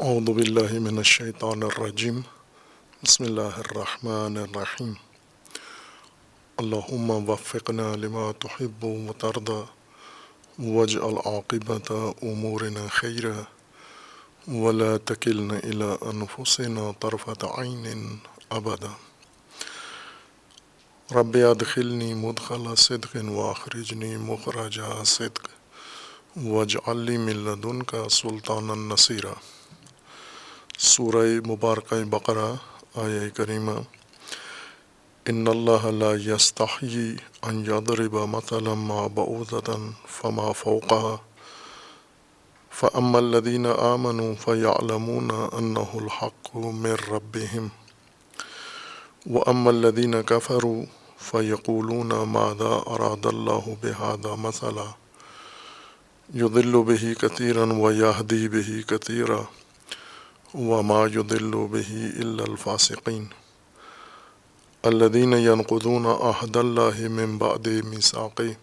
اعوذ باللہ من الشیطان الرجیم بسم اللہ الرحمن الرحیم اللہم وفقنا لما تحب وترضى واجعل عاقبت امورنا خیرا ولا تکلنا الی انفسنا طرفۃ عین ابدا رب ادخلنی مدخل صدق واخرجنی مخرج صدق واجعل لی من لدنک سلطانا نصیرا۔ سورہ مبارکہ بقرہ آیہ کریمہ۔ ان اللہ لا یستحیی ان یضرب مثلا ما بعوضۃ فما فوقها فاما الذین آمنوا فیعلمون انہ الحق من ربہم واما الذین کفروا فیقولون ماذا اراد اللہ بہذا مثلا یضل بہ کثیرا ویہدی بہ کثیرا وما يضل به إلا الفاسقين الذين ينقضون عهد الله من بعد ميثاقه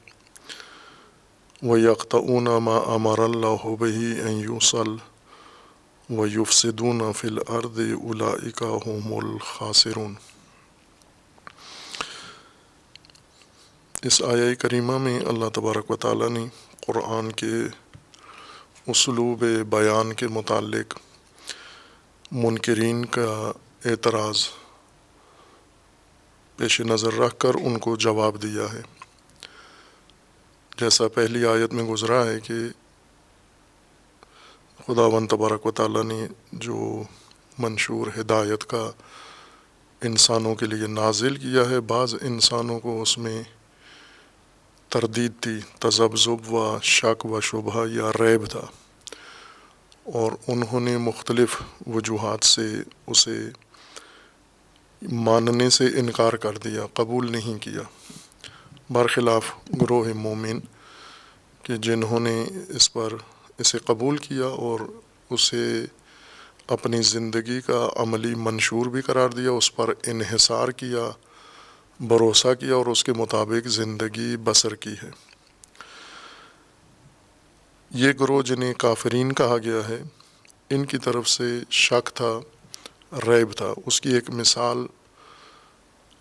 ويقطعون ما أمر الله به أن يوصل ويفسدون في الأرض أولئك هم الخاسرون۔ اس آیہ کریمہ میں اللہ تبارک و تعالیٰ نے قرآن کے اسلوب بیان کے متعلق منکرین کا اعتراض پیش نظر رکھ کر ان کو جواب دیا ہے۔ جیسا پہلی آیت میں گزرا ہے کہ خداوند تبارک و تعالیٰ نے جو منشور ہدایت کا انسانوں کے لیے نازل کیا ہے، بعض انسانوں کو اس میں تردید تھی، تذبذب و شک و شبہ یا ریب تھا، اور انہوں نے مختلف وجوہات سے اسے ماننے سے انکار کر دیا، قبول نہیں کیا، برخلاف گروہ مومن کہ جنہوں نے اسے قبول کیا اور اسے اپنی زندگی کا عملی منشور بھی قرار دیا، اس پر انحصار کیا، بھروسہ کیا اور اس کے مطابق زندگی بسر کی ہے۔ یہ گروہ جنہیں کافرین کہا گیا ہے، ان کی طرف سے شک تھا، ریب تھا۔ اس کی ایک مثال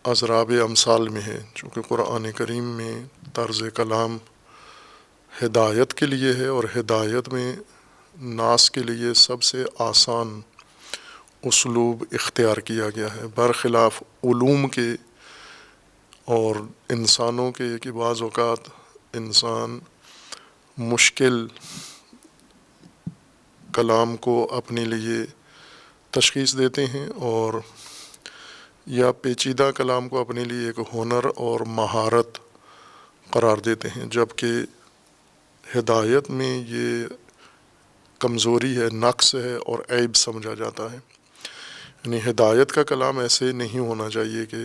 اضراب امثال میں ہے، چونکہ قرآن کریم میں طرز کلام ہدایت کے لیے ہے، اور ہدایت میں ناس کے لیے سب سے آسان اسلوب اختیار کیا گیا ہے، برخلاف علوم کے اور انسانوں کے کہ بعض اوقات انسان مشکل کلام کو اپنے لیے تشخیص دیتے ہیں اور یا پیچیدہ کلام کو اپنے لیے ایک ہنر اور مہارت قرار دیتے ہیں، جبکہ ہدایت میں یہ کمزوری ہے، نقص ہے اور عیب سمجھا جاتا ہے۔ یعنی ہدایت کا کلام ایسے نہیں ہونا چاہیے کہ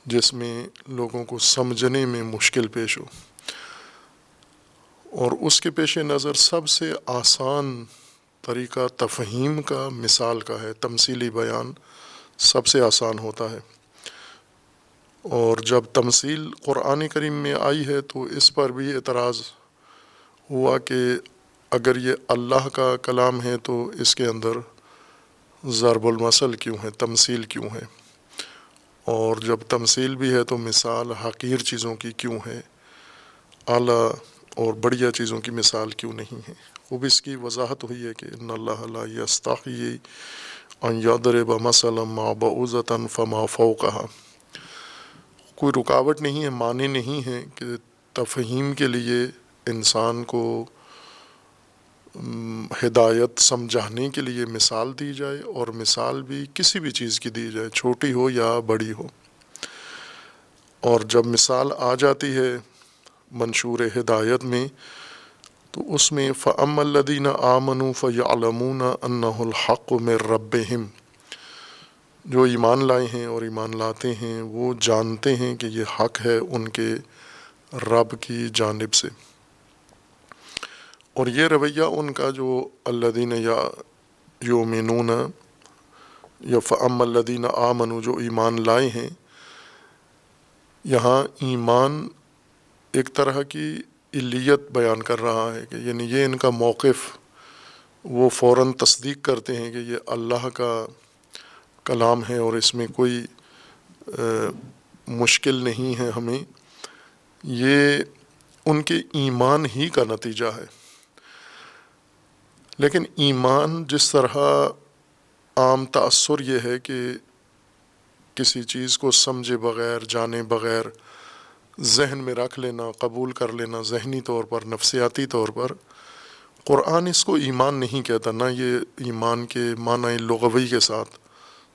جس میں لوگوں کو سمجھنے میں مشکل پیش ہو، اور اس کے پیش نظر سب سے آسان طریقہ تفہیم کا، مثال کا ہے، تمثیلی بیان سب سے آسان ہوتا ہے۔ اور جب تمثیل قرآن کریم میں آئی ہے تو اس پر بھی اعتراض ہوا کہ اگر یہ اللہ کا کلام ہے تو اس کے اندر ضرب المثل کیوں ہے، تمثیل کیوں ہے، اور جب تمثیل بھی ہے تو مثال حقیر چیزوں کی کیوں ہے، اعلیٰ اور بڑھیا چیزوں کی مثال کیوں نہیں ہے۔ خوب اس کی وضاحت ہوئی ہے کہ ان اللہ لا یستحیی ان یضرب مثلا ما بعوضۃ فما فوقها، کوئی رکاوٹ نہیں ہے، معنی نہیں ہے کہ تفہیم کے لیے انسان کو ہدایت سمجھانے کے لیے مثال دی جائے، اور مثال بھی کسی بھی چیز کی دی جائے، چھوٹی ہو یا بڑی ہو۔ اور جب مثال آ جاتی ہے منشور ہدایت میں تو اس میں فَأَمَّا الَّذِينَ آمَنُوا فَيَعْلَمُونَ أَنَّهُ الْحَقُّ مِن رَبِّهِمْ، جو ایمان لائے ہیں اور ایمان لاتے ہیں وہ جانتے ہیں کہ یہ حق ہے ان کے رب کی جانب سے۔ اور یہ رویہ ان کا جو الذین یؤمنون یا فَأَمَّا الَّذِينَ آمَنُوا، جو ایمان لائے ہیں، یہاں ایمان ایک طرح کی علیت بیان کر رہا ہے کہ یعنی یہ ان کا موقف وہ فوراً تصدیق کرتے ہیں کہ یہ اللہ کا کلام ہے اور اس میں کوئی مشکل نہیں ہے ہمیں، یہ ان کے ایمان ہی کا نتیجہ ہے۔ لیکن ایمان جس طرح عام تأثر یہ ہے کہ کسی چیز کو سمجھے بغیر، جانے بغیر ذہن میں رکھ لینا، قبول کر لینا ذہنی طور پر، نفسیاتی طور پر، قرآن اس کو ایمان نہیں کہتا، نہ یہ ایمان کے معنی لغوی کے ساتھ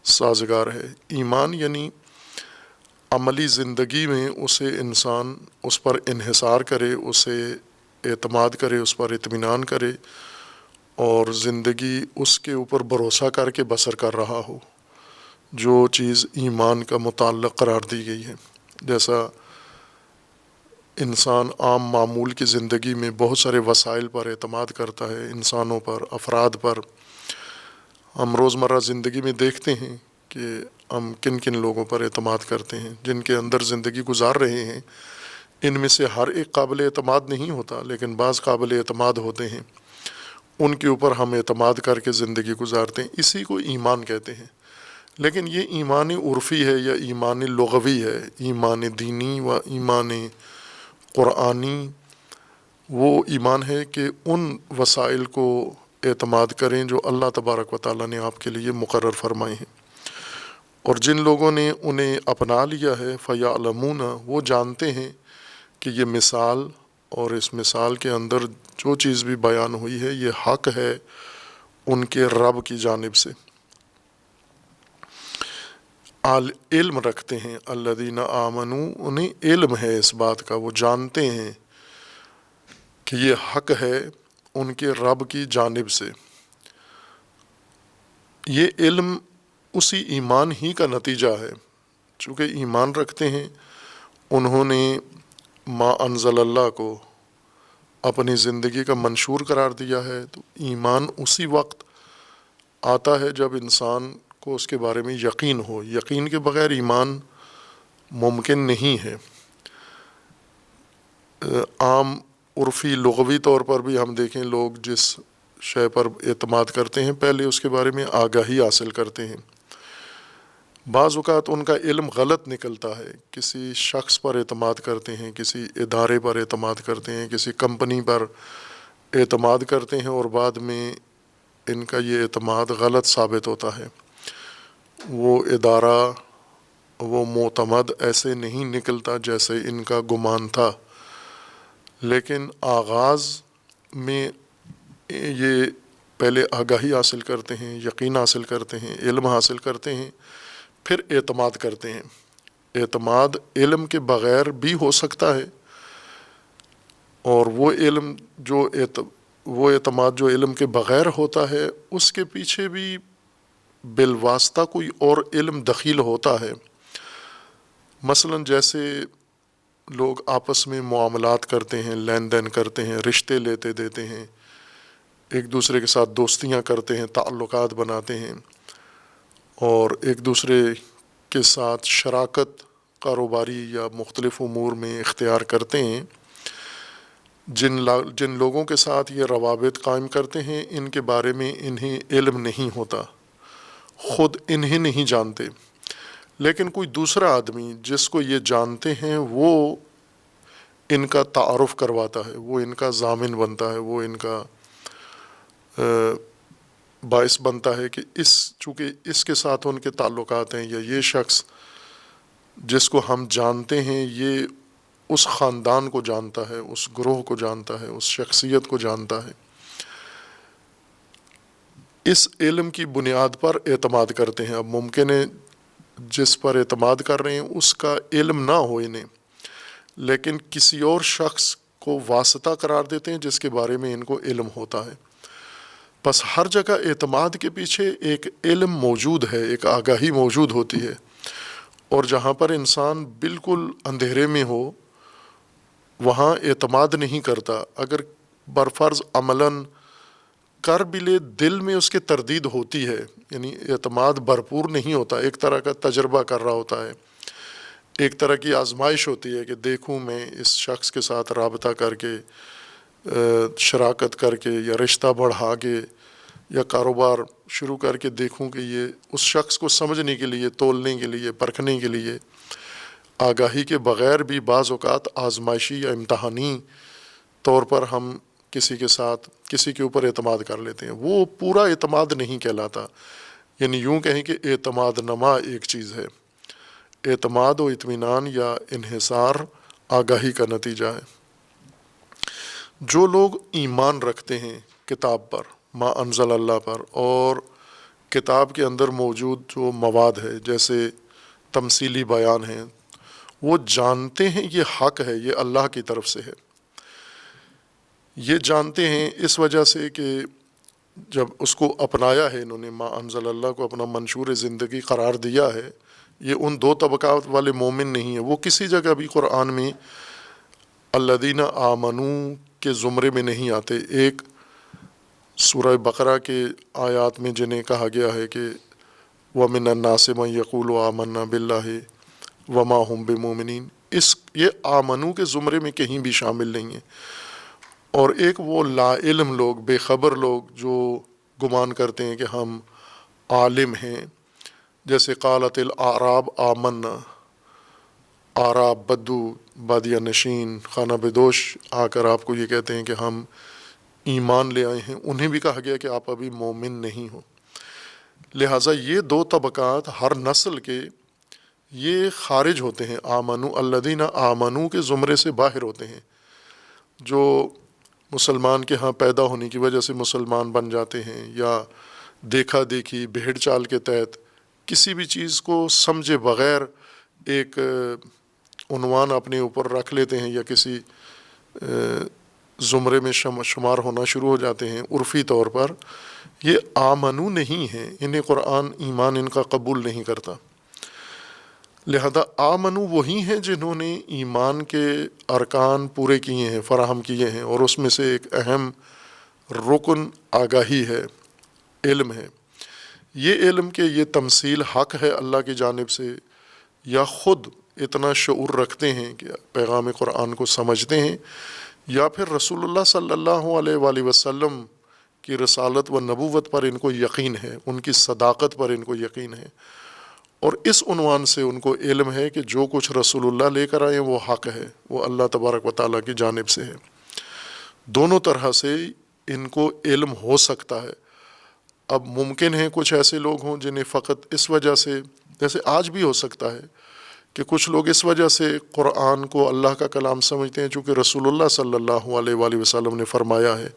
سازگار ہے۔ ایمان یعنی عملی زندگی میں اسے انسان اس پر انحصار کرے، اسے اعتماد کرے، اس پر اطمینان کرے اور زندگی اس کے اوپر بھروسہ کر کے بسر کر رہا ہو، جو چیز ایمان کا متعلق قرار دی گئی ہے۔ جیسا انسان عام معمول کی زندگی میں بہت سارے وسائل پر اعتماد کرتا ہے، انسانوں پر، افراد پر، ہم روزمرہ زندگی میں دیکھتے ہیں کہ ہم کن کن لوگوں پر اعتماد کرتے ہیں جن کے اندر زندگی گزار رہے ہیں۔ ان میں سے ہر ایک قابل اعتماد نہیں ہوتا، لیکن بعض قابل اعتماد ہوتے ہیں، ان کے اوپر ہم اعتماد کر کے زندگی گزارتے ہیں، اسی کو ایمان کہتے ہیں۔ لیکن یہ ایمان عرفی ہے یا ایمان لغوی ہے، ایمان دینی و ایمان قرآنی وہ ایمان ہے کہ ان وسائل کو اعتماد کریں جو اللہ تبارک و تعالیٰ نے آپ کے لیے مقرر فرمائے ہیں، اور جن لوگوں نے انہیں اپنا لیا ہے فَيَعْلَمُونَ، وہ جانتے ہیں کہ یہ مثال اور اس مثال کے اندر جو چیز بھی بیان ہوئی ہے یہ حق ہے ان کے رب کی جانب سے۔ علم رکھتے ہیں الذین آمنوا، انہیں علم ہے اس بات کا، وہ جانتے ہیں کہ یہ حق ہے ان کے رب کی جانب سے۔ یہ علم اسی ایمان ہی کا نتیجہ ہے، چونکہ ایمان رکھتے ہیں، انہوں نے ما انزل اللہ کو اپنی زندگی کا منشور قرار دیا ہے، تو ایمان اسی وقت آتا ہے جب انسان کو اس کے بارے میں یقین ہو۔ یقین کے بغیر ایمان ممکن نہیں ہے۔ عام عرفی لغوی طور پر بھی ہم دیکھیں، لوگ جس شے پر اعتماد کرتے ہیں پہلے اس کے بارے میں آگاہی حاصل کرتے ہیں۔ بعض اوقات ان کا علم غلط نکلتا ہے، کسی شخص پر اعتماد کرتے ہیں، کسی ادارے پر اعتماد کرتے ہیں، کسی کمپنی پر اعتماد کرتے ہیں، اور بعد میں ان کا یہ اعتماد غلط ثابت ہوتا ہے۔ وہ ادارہ، وہ معتمد ایسے نہیں نکلتا جیسے ان کا گمان تھا، لیکن آغاز میں یہ پہلے آگاہی حاصل کرتے ہیں، یقین حاصل کرتے ہیں، علم حاصل کرتے ہیں، پھر اعتماد کرتے ہیں۔ اعتماد علم کے بغیر بھی ہو سکتا ہے، اور وہ اعتماد جو علم کے بغیر ہوتا ہے اس کے پیچھے بھی بالواسطہ کوئی اور علم دخیل ہوتا ہے۔ مثلا جیسے لوگ آپس میں معاملات کرتے ہیں، لین دین کرتے ہیں، رشتے لیتے دیتے ہیں، ایک دوسرے کے ساتھ دوستیاں کرتے ہیں، تعلقات بناتے ہیں، اور ایک دوسرے کے ساتھ شراکت کاروباری یا مختلف امور میں اختیار کرتے ہیں۔ جن لوگوں کے ساتھ یہ روابط قائم کرتے ہیں ان کے بارے میں انہیں علم نہیں ہوتا، خود انہیں نہیں جانتے، لیکن کوئی دوسرا آدمی جس کو یہ جانتے ہیں وہ ان کا تعارف کرواتا ہے، وہ ان کا ضامن بنتا ہے، وہ ان کا باعث بنتا ہے کہ چونکہ اس کے ساتھ ان کے تعلقات ہیں، یا یہ شخص جس کو ہم جانتے ہیں یہ اس خاندان کو جانتا ہے، اس گروہ کو جانتا ہے، اس شخصیت کو جانتا ہے، اس علم کی بنیاد پر اعتماد کرتے ہیں۔ اب ممکن ہے جس پر اعتماد کر رہے ہیں اس کا علم نہ ہو انہیں، لیکن کسی اور شخص کو واسطہ قرار دیتے ہیں جس کے بارے میں ان کو علم ہوتا ہے۔ بس ہر جگہ اعتماد کے پیچھے ایک علم موجود ہے، ایک آگاہی موجود ہوتی ہے، اور جہاں پر انسان بالکل اندھیرے میں ہو وہاں اعتماد نہیں کرتا۔ اگر برفرض عملاً کر بھی لے، دل میں اس کے تردید ہوتی ہے، یعنی اعتماد بھرپور نہیں ہوتا، ایک طرح کا تجربہ کر رہا ہوتا ہے، ایک طرح کی آزمائش ہوتی ہے کہ دیکھوں میں اس شخص کے ساتھ رابطہ کر کے، شراکت کر کے یا رشتہ بڑھا کے یا کاروبار شروع کر کے دیکھوں کہ یہ اس شخص کو سمجھنے کے لیے، تولنے کے لیے، پرکھنے کے لیے آگاہی کے بغیر بھی بعض اوقات آزمائشی یا امتحانی طور پر ہم کسی کے ساتھ، کسی کے اوپر اعتماد کر لیتے ہیں، وہ پورا اعتماد نہیں کہلاتا. یعنی یوں کہیں کہ اعتماد نما ایک چیز ہے، اعتماد و اطمینان یا انحصار آگاہی کا نتیجہ ہے. جو لوگ ایمان رکھتے ہیں کتاب پر، ما انزل اللہ پر، اور کتاب کے اندر موجود جو مواد ہے جیسے تمثیلی بیان ہیں، وہ جانتے ہیں یہ حق ہے، یہ اللہ کی طرف سے ہے. یہ جانتے ہیں اس وجہ سے کہ جب اس کو اپنایا ہے انہوں نے، ما انزل اللہ کو اپنا منشور زندگی قرار دیا ہے. یہ ان دو طبقات والے مومن نہیں ہیں، وہ کسی جگہ بھی قرآن میں الذین آمنو کے زمرے میں نہیں آتے. ایک سورہ بقرہ کے آیات میں جنہیں کہا گیا ہے کہ وَمِنَ النَّاسِ مَن يَقُولُ آمَنَّا بِاللَّهِ وَمَا هُمْ بِمُؤْمِنِينَ، یہ آمنو کے زمرے میں کہیں بھی شامل نہیں ہیں. اور ایک وہ لا علم لوگ، بے خبر لوگ جو گمان کرتے ہیں کہ ہم عالم ہیں، جیسے قالت الاعراب آمنا، آراب بدو، بادیہ نشین، خانہ بدوش آ کر آپ کو یہ کہتے ہیں کہ ہم ایمان لے آئے ہیں، انہیں بھی کہا گیا کہ آپ ابھی مومن نہیں ہو. لہٰذا یہ دو طبقات ہر نسل کے یہ خارج ہوتے ہیں، آمنو الذین آمنو کے زمرے سے باہر ہوتے ہیں. جو مسلمان کے ہاں پیدا ہونے کی وجہ سے مسلمان بن جاتے ہیں، یا دیکھا دیکھی بھیڑ چال کے تحت کسی بھی چیز کو سمجھے بغیر ایک عنوان اپنے اوپر رکھ لیتے ہیں یا کسی زمرے میں شمار ہونا شروع ہو جاتے ہیں عرفی طور پر، یہ آمنو نہیں ہیں، انہیں قرآن ایمان ان کا قبول نہیں کرتا. لہذا آمنو وہی ہیں جنہوں نے ایمان کے ارکان پورے کیے ہیں، فراہم کیے ہیں، اور اس میں سے ایک اہم رکن آگاہی ہے، علم ہے. یہ علم کہ یہ تمثیل حق ہے اللہ کی جانب سے، یا خود اتنا شعور رکھتے ہیں کہ پیغام قرآن کو سمجھتے ہیں، یا پھر رسول اللہ صلی اللہ علیہ وآلہ وسلم کی رسالت و نبوت پر ان کو یقین ہے، ان کی صداقت پر ان کو یقین ہے، اور اس عنوان سے ان کو علم ہے کہ جو کچھ رسول اللہ لے کر آئے وہ حق ہے، وہ اللہ تبارک و تعالیٰ کی جانب سے ہے. دونوں طرح سے ان کو علم ہو سکتا ہے. اب ممکن ہے کچھ ایسے لوگ ہوں جنہیں فقط اس وجہ سے، جیسے آج بھی ہو سکتا ہے کہ کچھ لوگ اس وجہ سے قرآن کو اللہ کا کلام سمجھتے ہیں چونکہ رسول اللہ صلی اللہ علیہ وآلہ وسلم نے فرمایا ہے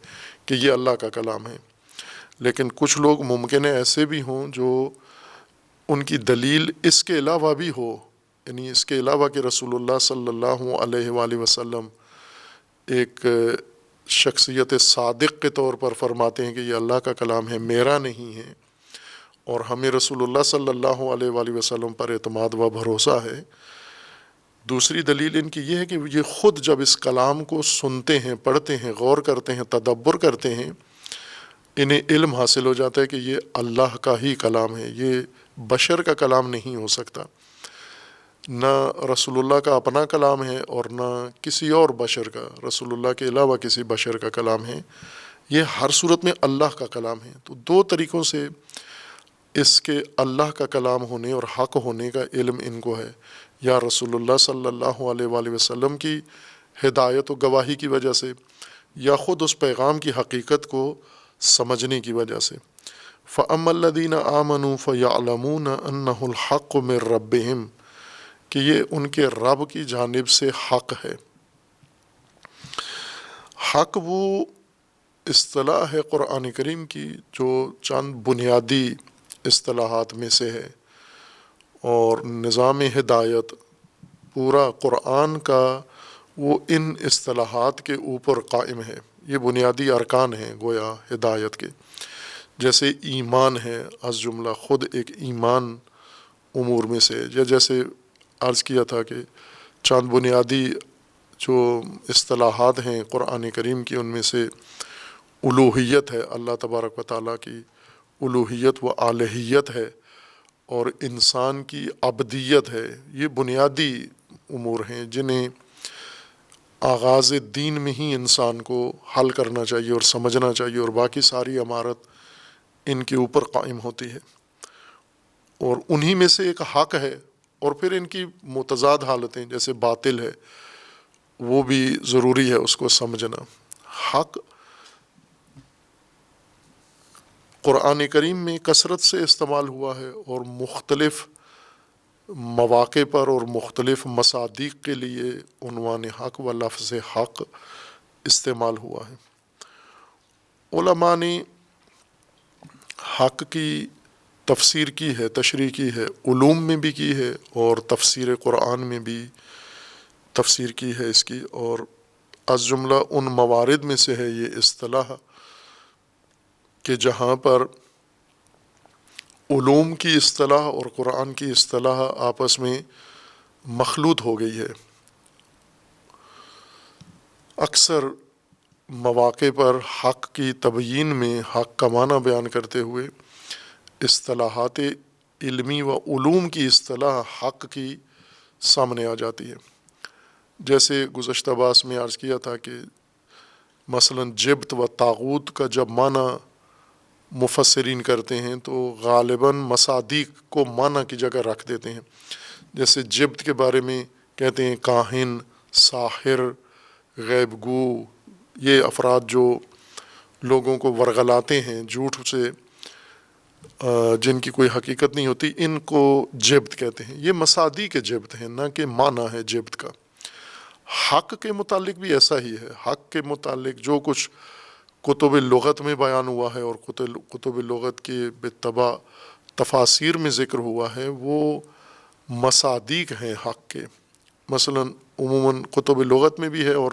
کہ یہ اللہ کا کلام ہے. لیکن کچھ لوگ ممکن ہے ایسے بھی ہوں جو ان کی دلیل اس کے علاوہ بھی ہو، یعنی اس کے علاوہ کہ رسول اللہ صلی اللہ علیہ وآلہ وسلم ایک شخصیت صادق کے طور پر فرماتے ہیں کہ یہ اللہ کا کلام ہے، میرا نہیں ہے، اور ہمیں رسول اللہ صلی اللہ علیہ وآلہ وسلم پر اعتماد و بھروسہ ہے. دوسری دلیل ان کی یہ ہے کہ یہ خود جب اس کلام کو سنتے ہیں، پڑھتے ہیں، غور کرتے ہیں، تدبر کرتے ہیں، انہیں علم حاصل ہو جاتا ہے کہ یہ اللہ کا ہی کلام ہے، یہ بشر کا کلام نہیں ہو سکتا. نہ رسول اللہ کا اپنا کلام ہے اور نہ کسی اور بشر کا، رسول اللہ کے علاوہ کسی بشر کا کلام ہے، یہ ہر صورت میں اللہ کا کلام ہے. تو دو طریقوں سے اس کے اللہ کا کلام ہونے اور حق ہونے کا علم ان کو ہے، یا رسول اللہ صلی اللہ علیہ وآلہ وسلم کی ہدایت و گواہی کی وجہ سے، یا خود اس پیغام کی حقیقت کو سمجھنے کی وجہ سے. فَأَمَّا الَّذِينَ آمَنُوا فَيَعْلَمُونَ أَنَّهُ الْحَقُّ مِن رَّبِّهِمْ، کہ یہ ان کے رب کی جانب سے حق ہے. حق وہ اصطلاح ہے قرآن کریم کی جو چند بنیادی اصطلاحات میں سے ہے، اور نظام ہدایت پورا قرآن کا وہ ان اصطلاحات کے اوپر قائم ہے. یہ بنیادی ارکان ہیں گویا ہدایت کے، جیسے ایمان ہے از جملہ خود ایک ایمان امور میں سے، یا جیسے عرض کیا تھا کہ چند بنیادی جو اصطلاحات ہیں قرآن کریم کی، ان میں سے الوہیت ہے، اللہ تبارک و تعالیٰ کی الوہیت و الہیت ہے، اور انسان کی عبدیت ہے. یہ بنیادی امور ہیں جنہیں آغاز دین میں ہی انسان کو حل کرنا چاہیے اور سمجھنا چاہیے، اور باقی ساری عمارت ان کے اوپر قائم ہوتی ہے، اور انہی میں سے ایک حق ہے، اور پھر ان کی متضاد حالتیں جیسے باطل ہے وہ بھی ضروری ہے اس کو سمجھنا۔ حق قرآن کریم میں کثرت سے استعمال ہوا ہے اور مختلف مواقع پر اور مختلف مصادیق کے لیے عنوان حق و لفظ حق استعمال ہوا ہے۔ علماء نے حق کی تفسیر کی ہے، تشریح کی ہے، علوم میں بھی کی ہے اور تفسیر قرآن میں بھی تفسیر کی ہے اس کی، اور از جملہ ان موارد میں سے ہے یہ اصطلاح کہ جہاں پر علوم کی اصطلاح اور قرآن کی اصطلاح آپس میں مخلوط ہو گئی ہے۔ اکثر مواقع پر حق کی تبیین میں حق کا معنی بیان کرتے ہوئے اصطلاحات علمی و علوم کی اصطلاح حق کی سامنے آ جاتی ہے۔ جیسے گزشتہ باس میں عرض کیا تھا کہ مثلا جبت و طاغوت کا جب معنی مفسرین کرتے ہیں تو غالباً مصادیق کو معنی کی جگہ رکھ دیتے ہیں۔ جیسے جبت کے بارے میں کہتے ہیں کاہن، ساحر، غیب گو، یہ افراد جو لوگوں کو ورغلاتے ہیں جھوٹ سے، جن کی کوئی حقیقت نہیں ہوتی، ان کو جبت کہتے ہیں۔ یہ مصادیق جبت ہیں، نہ کہ معنی ہے جبت کا۔ حق کے متعلق بھی ایسا ہی ہے۔ حق کے متعلق جو کچھ کتب لغت میں بیان ہوا ہے اور کتب لغت کے بالطبع تفاسیر میں ذکر ہوا ہے وہ مصادیق ہیں حق کے۔ مثلا عموماً کتب لغت میں بھی ہے اور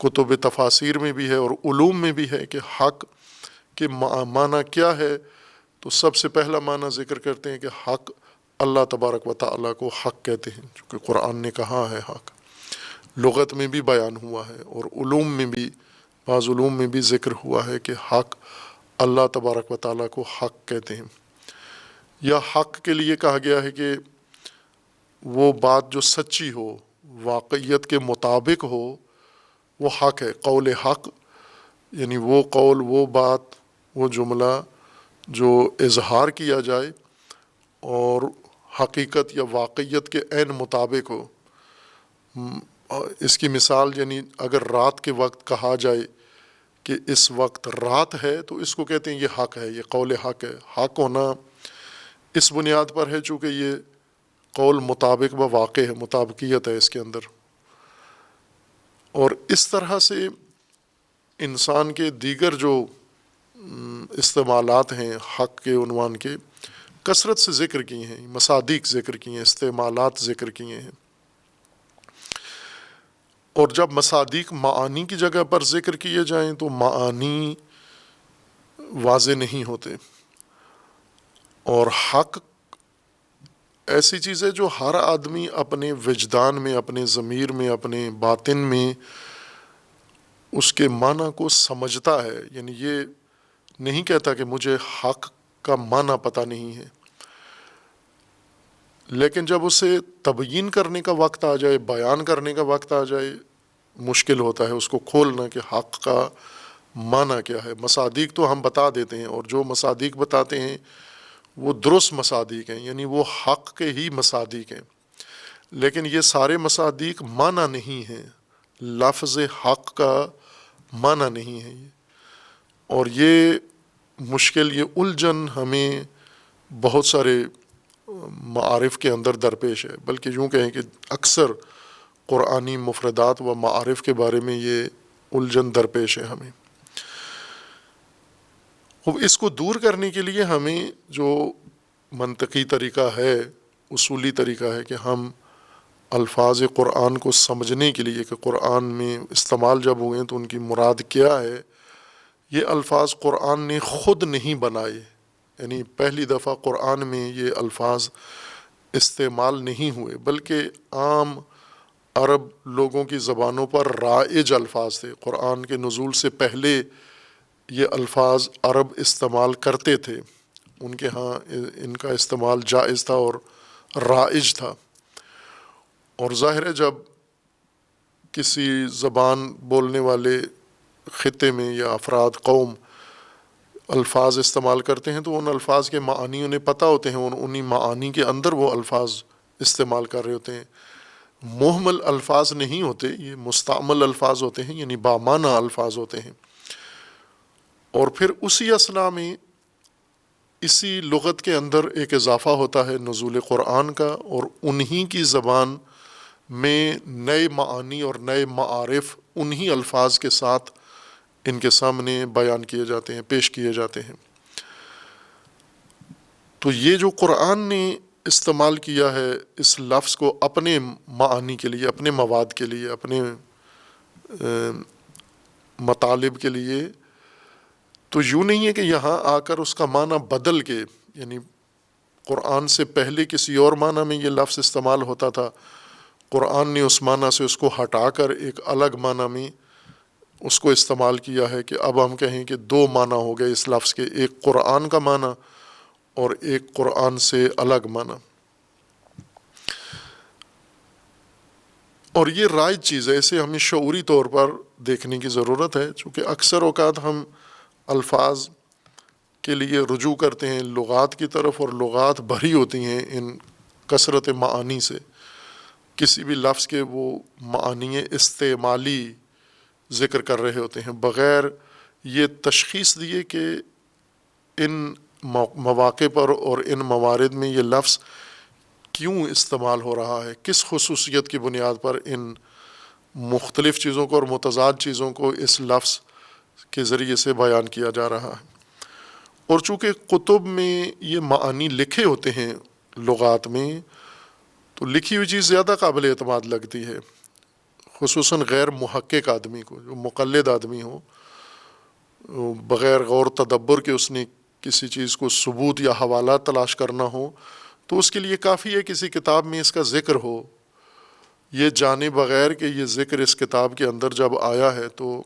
کتب تفاسیر میں بھی ہے اور علوم میں بھی ہے کہ حق کے معنی کیا ہے، تو سب سے پہلا معنی ذکر کرتے ہیں کہ حق اللہ تبارک و تعالیٰ کو حق کہتے ہیں، چونکہ قرآن نے کہا ہے حق۔ لغت میں بھی بیان ہوا ہے اور علوم میں بھی، بعض علوم میں بھی ذکر ہوا ہے کہ حق اللہ تبارک و تعالیٰ کو حق کہتے ہیں۔ یا حق کے لیے کہا گیا ہے کہ وہ بات جو سچی ہو، واقعیت کے مطابق ہو، وہ حق ہے۔ قول حق یعنی وہ قول، وہ بات، وہ جملہ جو اظہار کیا جائے اور حقیقت یا واقعیت کے عین مطابق ہو۔ اس کی مثال یعنی اگر رات کے وقت کہا جائے کہ اس وقت رات ہے تو اس کو کہتے ہیں یہ حق ہے، یہ قول حق ہے۔ حق ہونا اس بنیاد پر ہے چونکہ یہ قول مطابق و واقع ہے، مطابقیت ہے اس کے اندر۔ اور اس طرح سے انسان کے دیگر جو استعمالات ہیں حق کے عنوان کے کثرت سے ذکر کیے ہیں، مصادیق ذکر کیے ہیں، استعمالات ذکر کیے ہیں۔ اور جب مصادیق معانی کی جگہ پر ذکر کیے جائیں تو معانی واضح نہیں ہوتے، اور حق ایسی چیز ہے جو ہر آدمی اپنے وجدان میں، اپنے ضمیر میں، اپنے باطن میں اس کے معنی کو سمجھتا ہے۔ یعنی یہ نہیں کہتا کہ مجھے حق کا معنی پتہ نہیں ہے، لیکن جب اسے تبیین کرنے کا وقت آ جائے، بیان کرنے کا وقت آ جائے، مشکل ہوتا ہے اس کو کھولنا کہ حق کا معنی کیا ہے۔ مصادیق تو ہم بتا دیتے ہیں، اور جو مصادیق بتاتے ہیں وہ درست مصادیق ہیں، یعنی وہ حق کے ہی مصادیق ہیں، لیکن یہ سارے مصادیق معنی نہیں ہیں، لفظ حق کا معنی نہیں ہے۔ اور یہ مشکل، یہ الجھن ہمیں بہت سارے معارف کے اندر درپیش ہے، بلکہ یوں کہیں کہ اکثر قرآنی مفردات و معارف کے بارے میں یہ الجھن درپیش ہے ہمیں۔ اس کو دور کرنے کے لیے ہمیں جو منطقی طریقہ ہے، اصولی طریقہ ہے کہ ہم الفاظ قرآن کو سمجھنے کے لیے کہ قرآن میں استعمال جب ہوئے تو ان کی مراد کیا ہے، یہ الفاظ قرآن نے خود نہیں بنائے، یعنی پہلی دفعہ قرآن میں یہ الفاظ استعمال نہیں ہوئے، بلکہ عام عرب لوگوں کی زبانوں پر رائج الفاظ تھے۔ قرآن کے نزول سے پہلے یہ الفاظ عرب استعمال کرتے تھے، ان کے ہاں ان کا استعمال جائز تھا اور رائج تھا۔ اور ظاہر ہے جب کسی زبان بولنے والے خطے میں یا افراد قوم الفاظ استعمال کرتے ہیں تو ان الفاظ کے معانی انہیں پتہ ہوتے ہیں، انہی معانی کے اندر وہ الفاظ استعمال کر رہے ہوتے ہیں۔ محمل الفاظ نہیں ہوتے، یہ مستعمل الفاظ ہوتے ہیں، یعنی بامعنی الفاظ ہوتے ہیں۔ اور پھر اسی اثنا میں اسی لغت کے اندر ایک اضافہ ہوتا ہے نزول قرآن کا، اور انہی کی زبان میں نئے معانی اور نئے معارف انہی الفاظ کے ساتھ ان کے سامنے بیان کیے جاتے ہیں، پیش کیے جاتے ہیں۔ تو یہ جو قرآن نے استعمال کیا ہے اس لفظ کو اپنے معانی کے لیے، اپنے مواد کے لیے، اپنے مطالب کے لیے، تو یوں نہیں ہے کہ یہاں آ کر اس کا معنی بدل کے، یعنی قرآن سے پہلے کسی اور معنی میں یہ لفظ استعمال ہوتا تھا، قرآن نے اس معنی سے اس کو ہٹا کر ایک الگ معنی میں اس کو استعمال کیا ہے کہ اب ہم کہیں کہ دو معنی ہو گئے اس لفظ کے، ایک قرآن کا معنی اور ایک قرآن سے الگ معنی۔ اور یہ رائج چیز ہے، اسے ہمیں شعوری طور پر دیکھنے کی ضرورت ہے، چونکہ اکثر اوقات ہم الفاظ کے لیے رجوع کرتے ہیں لغات کی طرف، اور لغات بھری ہوتی ہیں ان کثرت معانی سے، کسی بھی لفظ کے وہ معانی استعمالی ذکر کر رہے ہوتے ہیں بغیر یہ تشخیص دیے کہ ان مواقع پر اور ان موارد میں یہ لفظ کیوں استعمال ہو رہا ہے، کس خصوصیت کی بنیاد پر ان مختلف چیزوں کو اور متضاد چیزوں کو اس لفظ کے ذریعے سے بیان کیا جا رہا ہے۔ اور چونکہ کتب میں یہ معانی لکھے ہوتے ہیں لغات میں، تو لکھی ہوئی چیز زیادہ قابل اعتماد لگتی ہے، خصوصاً غیر محقق آدمی کو، جو مقلد آدمی ہو، بغیر غور تدبر کے اس نے کسی چیز کو ثبوت یا حوالہ تلاش کرنا ہو، تو اس کے لیے کافی ہے کسی کتاب میں اس کا ذکر ہو، یہ جانے بغیر کہ یہ ذکر اس کتاب کے اندر جب آیا ہے تو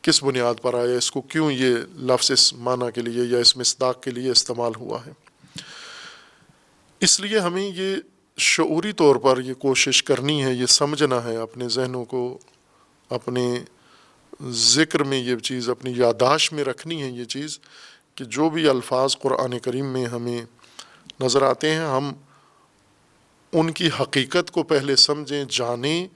کس بنیاد پر آیا، اس کو کیوں یہ لفظ اس معنی کے لیے یا اس مصداق کے لیے استعمال ہوا ہے۔ اس لیے ہمیں یہ شعوری طور پر یہ کوشش کرنی ہے، یہ سمجھنا ہے، اپنے ذہنوں کو اپنے ذکر میں یہ چیز، اپنی یادداشت میں رکھنی ہے یہ چیز کہ جو بھی الفاظ قرآن کریم میں ہمیں نظر آتے ہیں ہم ان کی حقیقت کو پہلے سمجھیں، جانیں،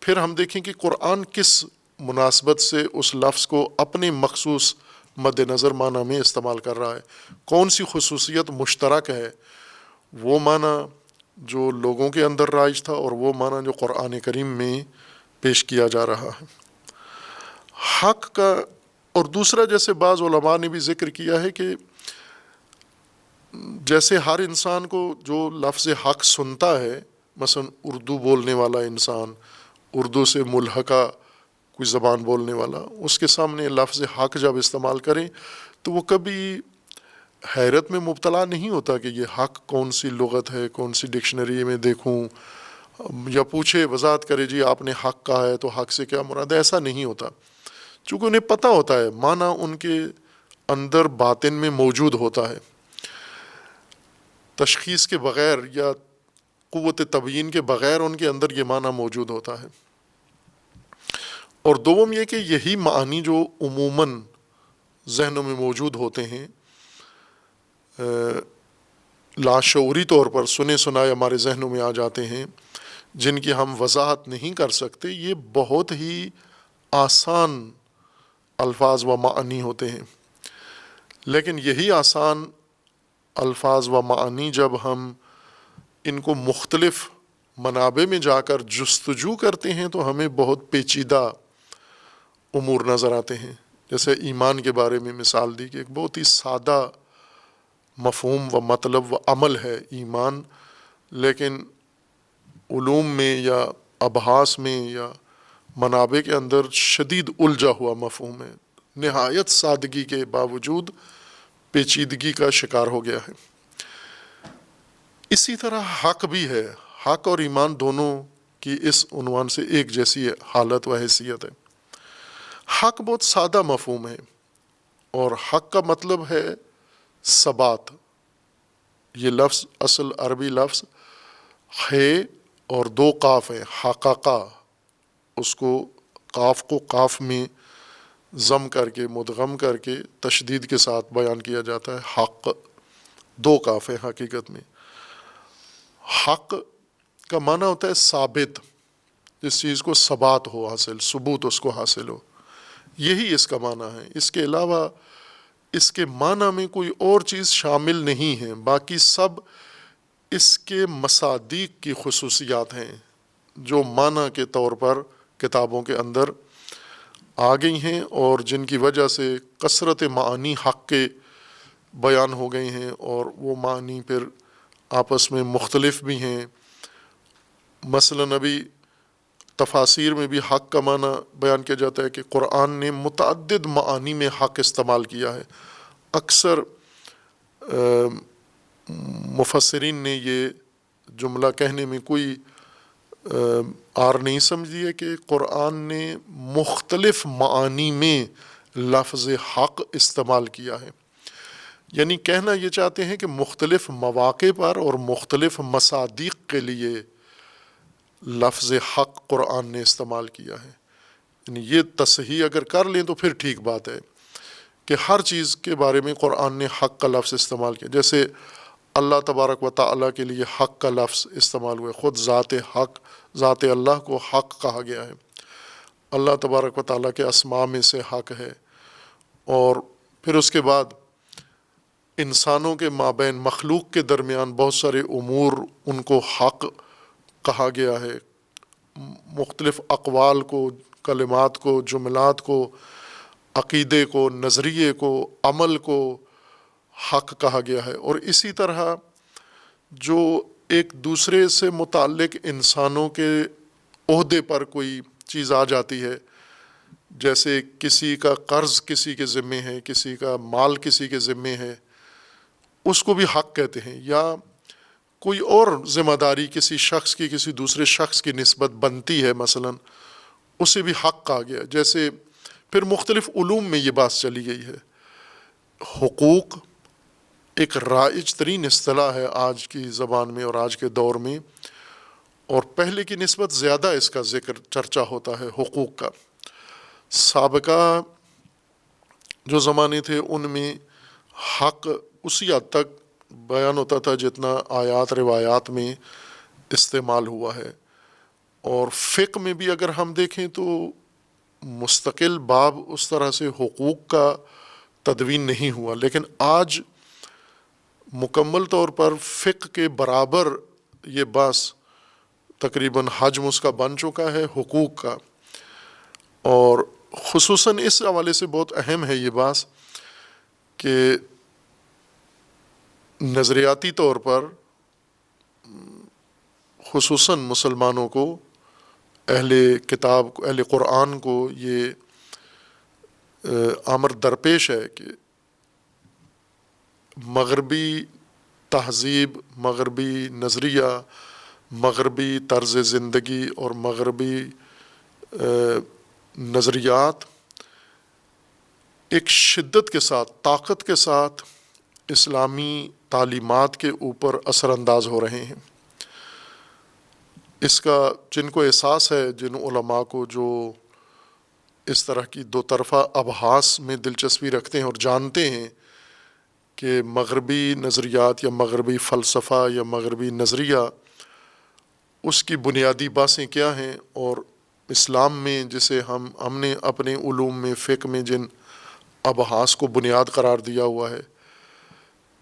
پھر ہم دیکھیں کہ قرآن کس مناسبت سے اس لفظ کو اپنے مخصوص مد نظر معنی میں استعمال کر رہا ہے، کون سی خصوصیت مشترک ہے، وہ معنی جو لوگوں کے اندر رائج تھا اور وہ معنی جو قرآن کریم میں پیش کیا جا رہا ہے۔ حق کا اور دوسرا جیسے بعض علماء نے بھی ذکر کیا ہے کہ جیسے ہر انسان کو جو لفظ حق سنتا ہے، مثلا اردو بولنے والا انسان، اردو سے ملحقہ کوئی زبان بولنے والا، اس کے سامنے لفظ حق جب استعمال کریں تو وہ کبھی حیرت میں مبتلا نہیں ہوتا کہ یہ حق کون سی لغت ہے، کون سی ڈکشنری میں دیکھوں، یا پوچھے وضاحت کرے جی آپ نے حق کہا ہے تو حق سے کیا مراد ہے، ایسا نہیں ہوتا، چونکہ انہیں پتہ ہوتا ہے معنی ان کے اندر باطن میں موجود ہوتا ہے، تشخیص کے بغیر یا قوت تبیین کے بغیر ان کے اندر یہ معنی موجود ہوتا ہے۔ اور دوم یہ کہ یہی معانی جو عموماً ذہنوں میں موجود ہوتے ہیں، لاشعوری طور پر سنے سنائے ہمارے ذہنوں میں آ جاتے ہیں، جن کی ہم وضاحت نہیں کر سکتے، یہ بہت ہی آسان الفاظ و معانی ہوتے ہیں، لیکن یہی آسان الفاظ و معانی جب ہم ان کو مختلف منابع میں جا کر جستجو کرتے ہیں تو ہمیں بہت پیچیدہ امور نظر آتے ہیں۔ جیسے ایمان کے بارے میں مثال دی کہ ایک بہت ہی سادہ مفہوم و مطلب و عمل ہے ایمان، لیکن علوم میں یا ابحاث میں یا منابع کے اندر شدید الجھا ہوا مفہوم ہے، نہایت سادگی کے باوجود پیچیدگی کا شکار ہو گیا ہے۔ اسی طرح حق بھی ہے، حق اور ایمان دونوں کی اس عنوان سے ایک جیسی حالت و حیثیت ہے۔ حق بہت سادہ مفہوم ہے، اور حق کا مطلب ہے ثبات۔ یہ لفظ اصل عربی لفظ ہے اور دو قاف ہیں، حقاقہ، اس کو قاف کو قاف میں ضم کر کے مدغم کر کے تشدید کے ساتھ بیان کیا جاتا ہے حق. دو کاف ہیں حقیقت میں. حق کا معنی ہوتا ہے ثابت، جس چیز کو ثبات ہو حاصل، ثبوت اس کو حاصل ہو، یہی اس کا معنی ہے. اس کے علاوہ اس کے معنی میں کوئی اور چیز شامل نہیں ہے، باقی سب اس کے مصادیق کی خصوصیات ہیں جو معنی کے طور پر کتابوں کے اندر آ گئی ہیں اور جن کی وجہ سے کثرت معانی حق کے بیان ہو گئے ہیں، اور وہ معنی پھر آپس میں مختلف بھی ہیں. مثلاً ابھی تفاسیر میں بھی حق کا معنی بیان کیا جاتا ہے کہ قرآن نے متعدد معانی میں حق استعمال کیا ہے. اکثر مفسرین نے یہ جملہ کہنے میں کوئی آر نہیں سمجھی ہے کہ قرآن نے مختلف معانی میں لفظ حق استعمال کیا ہے. یعنی کہنا یہ چاہتے ہیں کہ مختلف مواقع پر اور مختلف مصادیق کے لیے لفظ حق قرآن نے استعمال کیا ہے. یعنی یہ تصحیح اگر کر لیں تو پھر ٹھیک بات ہے کہ ہر چیز کے بارے میں قرآن نے حق کا لفظ استعمال کیا. جیسے اللہ تبارک و تعالیٰ کے لیے حق کا لفظ استعمال ہوا ہے، خود ذات حق، ذات اللہ کو حق کہا گیا ہے. اللہ تبارک و تعالیٰ کے اسماء میں سے حق ہے. اور پھر اس کے بعد انسانوں کے مابین، مخلوق کے درمیان بہت سارے امور ان کو حق کہا گیا ہے. مختلف اقوال کو، کلمات کو، جملات کو، عقیدے کو، نظریے کو، عمل کو حق کہا گیا ہے. اور اسی طرح جو ایک دوسرے سے متعلق انسانوں کے عہدے پر کوئی چیز آ جاتی ہے، جیسے کسی کا قرض کسی کے ذمے ہے، کسی کا مال کسی کے ذمے ہے، اس کو بھی حق کہتے ہیں. یا کوئی اور ذمہ داری کسی شخص کی کسی دوسرے شخص کی نسبت بنتی ہے مثلاً، اسے بھی حق کہا گیا. جیسے پھر مختلف علوم میں یہ بات چلی گئی ہے. حقوق ایک رائج ترین اصطلاح ہے آج کی زبان میں اور آج کے دور میں، اور پہلے کی نسبت زیادہ اس کا ذکر چرچا ہوتا ہے حقوق کا. سابقہ جو زمانے تھے ان میں حق اسی حد تک بیان ہوتا تھا جتنا آیات روایات میں استعمال ہوا ہے. اور فقہ میں بھی اگر ہم دیکھیں تو مستقل باب اس طرح سے حقوق کا تدوین نہیں ہوا، لیکن آج مکمل طور پر فقہ کے برابر یہ بحث تقریباً حجم اس کا بن چکا ہے حقوق کا. اور خصوصاً اس حوالے سے بہت اہم ہے یہ بات کہ نظریاتی طور پر خصوصاً مسلمانوں کو، اہل کتاب کو، اہل قرآن کو یہ امر درپیش ہے کہ مغربی تہذیب، مغربی نظریہ، مغربی طرز زندگی اور مغربی نظریات ایک شدت کے ساتھ، طاقت کے ساتھ اسلامی تعلیمات کے اوپر اثر انداز ہو رہے ہیں. اس کا جن کو احساس ہے، جن علماء کو جو اس طرح کی دو طرفہ ابحاث میں دلچسپی رکھتے ہیں اور جانتے ہیں کہ مغربی نظریات یا مغربی فلسفہ یا مغربی نظریہ اس کی بنیادی باتیں کیا ہیں، اور اسلام میں جسے ہم نے اپنے علوم میں، فقہ میں جن ابحاث کو بنیاد قرار دیا ہوا ہے،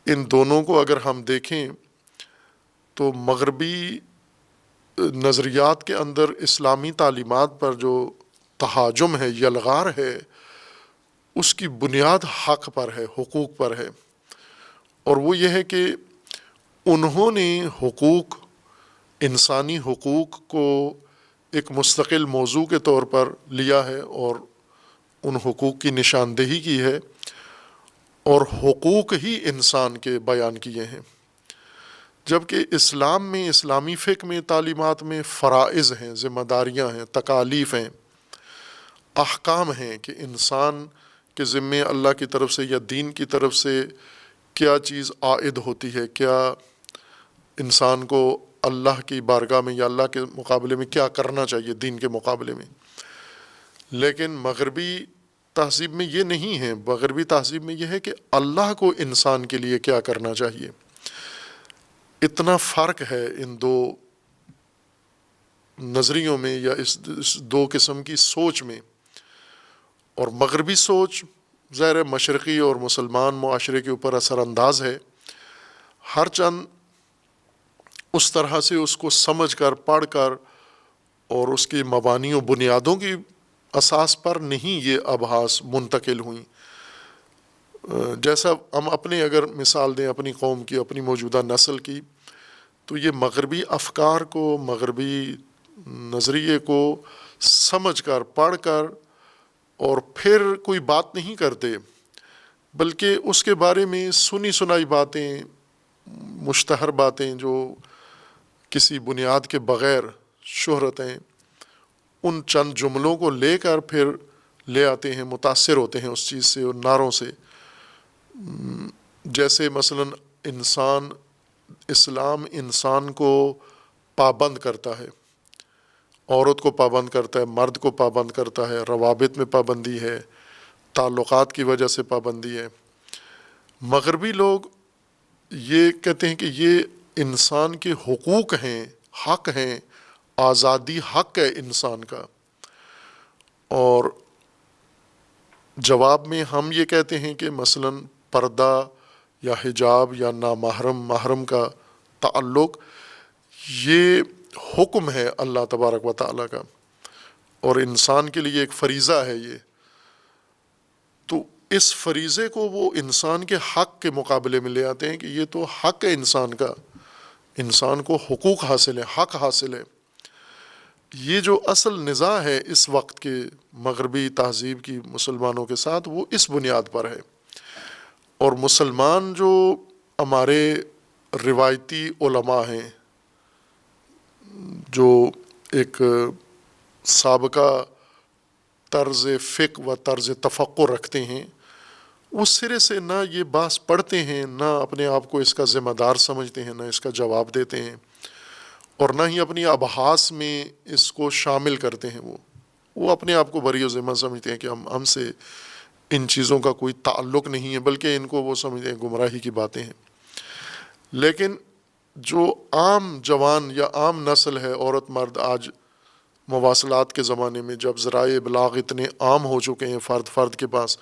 ان دونوں کو اگر ہم دیکھیں تو مغربی نظریات کے اندر اسلامی تعلیمات پر جو تہاجم ہے، یلغار ہے، اس کی بنیاد حق پر ہے، حقوق پر ہے. اور وہ یہ ہے کہ انہوں نے حقوق، انسانی حقوق کو ایک مستقل موضوع کے طور پر لیا ہے اور ان حقوق کی نشاندہی کی ہے، اور حقوق ہی انسان کے بیان کیے ہیں. جبکہ اسلام میں، اسلامی فقہ میں، تعلیمات میں فرائض ہیں، ذمہ داریاں ہیں، تکالیف ہیں، احکام ہیں کہ انسان کے ذمے اللہ کی طرف سے یا دین کی طرف سے کیا چیز عائد ہوتی ہے، کیا انسان کو اللہ کی بارگاہ میں یا اللہ کے مقابلے میں کیا کرنا چاہیے دین کے مقابلے میں. لیکن مغربی تہذیب میں یہ نہیں ہے، مغربی تہذیب میں یہ ہے کہ اللہ کو انسان کے لیے کیا کرنا چاہیے. اتنا فرق ہے ان دو نظریوں میں یا اس دو قسم کی سوچ میں. اور مغربی سوچ ظاہر مشرقی اور مسلمان معاشرے کے اوپر اثر انداز ہے، ہر چند اس طرح سے اس کو سمجھ کر پڑھ کر اور اس کی مبانی و بنیادوں کی اساس پر نہیں یہ ابحاث منتقل ہوئیں. جیسا ہم اپنے اگر مثال دیں اپنی قوم کی، اپنی موجودہ نسل کی، تو یہ مغربی افکار کو، مغربی نظریے کو سمجھ کر پڑھ کر اور پھر کوئی بات نہیں کرتے، بلکہ اس کے بارے میں سنی سنائی باتیں، مشتہر باتیں جو کسی بنیاد کے بغیر شہرتیں، ان چند جملوں کو لے کر پھر لے آتے ہیں، متاثر ہوتے ہیں اس چیز سے، ان نعروں سے. جیسے مثلا اسلام انسان کو پابند کرتا ہے، عورت کو پابند کرتا ہے، مرد کو پابند کرتا ہے، روابط میں پابندی ہے، تعلقات کی وجہ سے پابندی ہے. مغربی لوگ یہ کہتے ہیں کہ یہ انسان کے حقوق ہیں، حق ہیں، آزادی حق ہے انسان کا. اور جواب میں ہم یہ کہتے ہیں کہ مثلا پردہ یا حجاب یا محرم کا تعلق یہ حکم ہے اللہ تبارک و تعالیٰ کا، اور انسان کے لیے ایک فریضہ ہے یہ. تو اس فریضے کو وہ انسان کے حق کے مقابلے میں لے آتے ہیں کہ یہ تو حق ہے انسان کا، انسان کو حقوق حاصل ہے، حق حاصل ہے. یہ جو اصل نزاع ہے اس وقت کے مغربی تہذیب کی مسلمانوں کے ساتھ، وہ اس بنیاد پر ہے. اور مسلمان جو ہمارے روایتی علماء ہیں، جو ایک سابقہ طرز فقہ و طرز تفکر رکھتے ہیں، وہ سرے سے نہ یہ بات پڑھتے ہیں، نہ اپنے آپ کو اس کا ذمہ دار سمجھتے ہیں، نہ اس کا جواب دیتے ہیں، اور نہ ہی اپنی ابحاث میں اس کو شامل کرتے ہیں. وہ اپنے آپ کو بری و ذمہ سمجھتے ہیں کہ ہم سے ان چیزوں کا کوئی تعلق نہیں ہے، بلکہ ان کو وہ سمجھتے ہیں گمراہی کی باتیں ہیں. لیکن جو عام جوان یا عام نسل ہے، عورت مرد، آج مواصلات کے زمانے میں جب ذرائع ابلاغ اتنے عام ہو چکے ہیں، فرد کے پاس،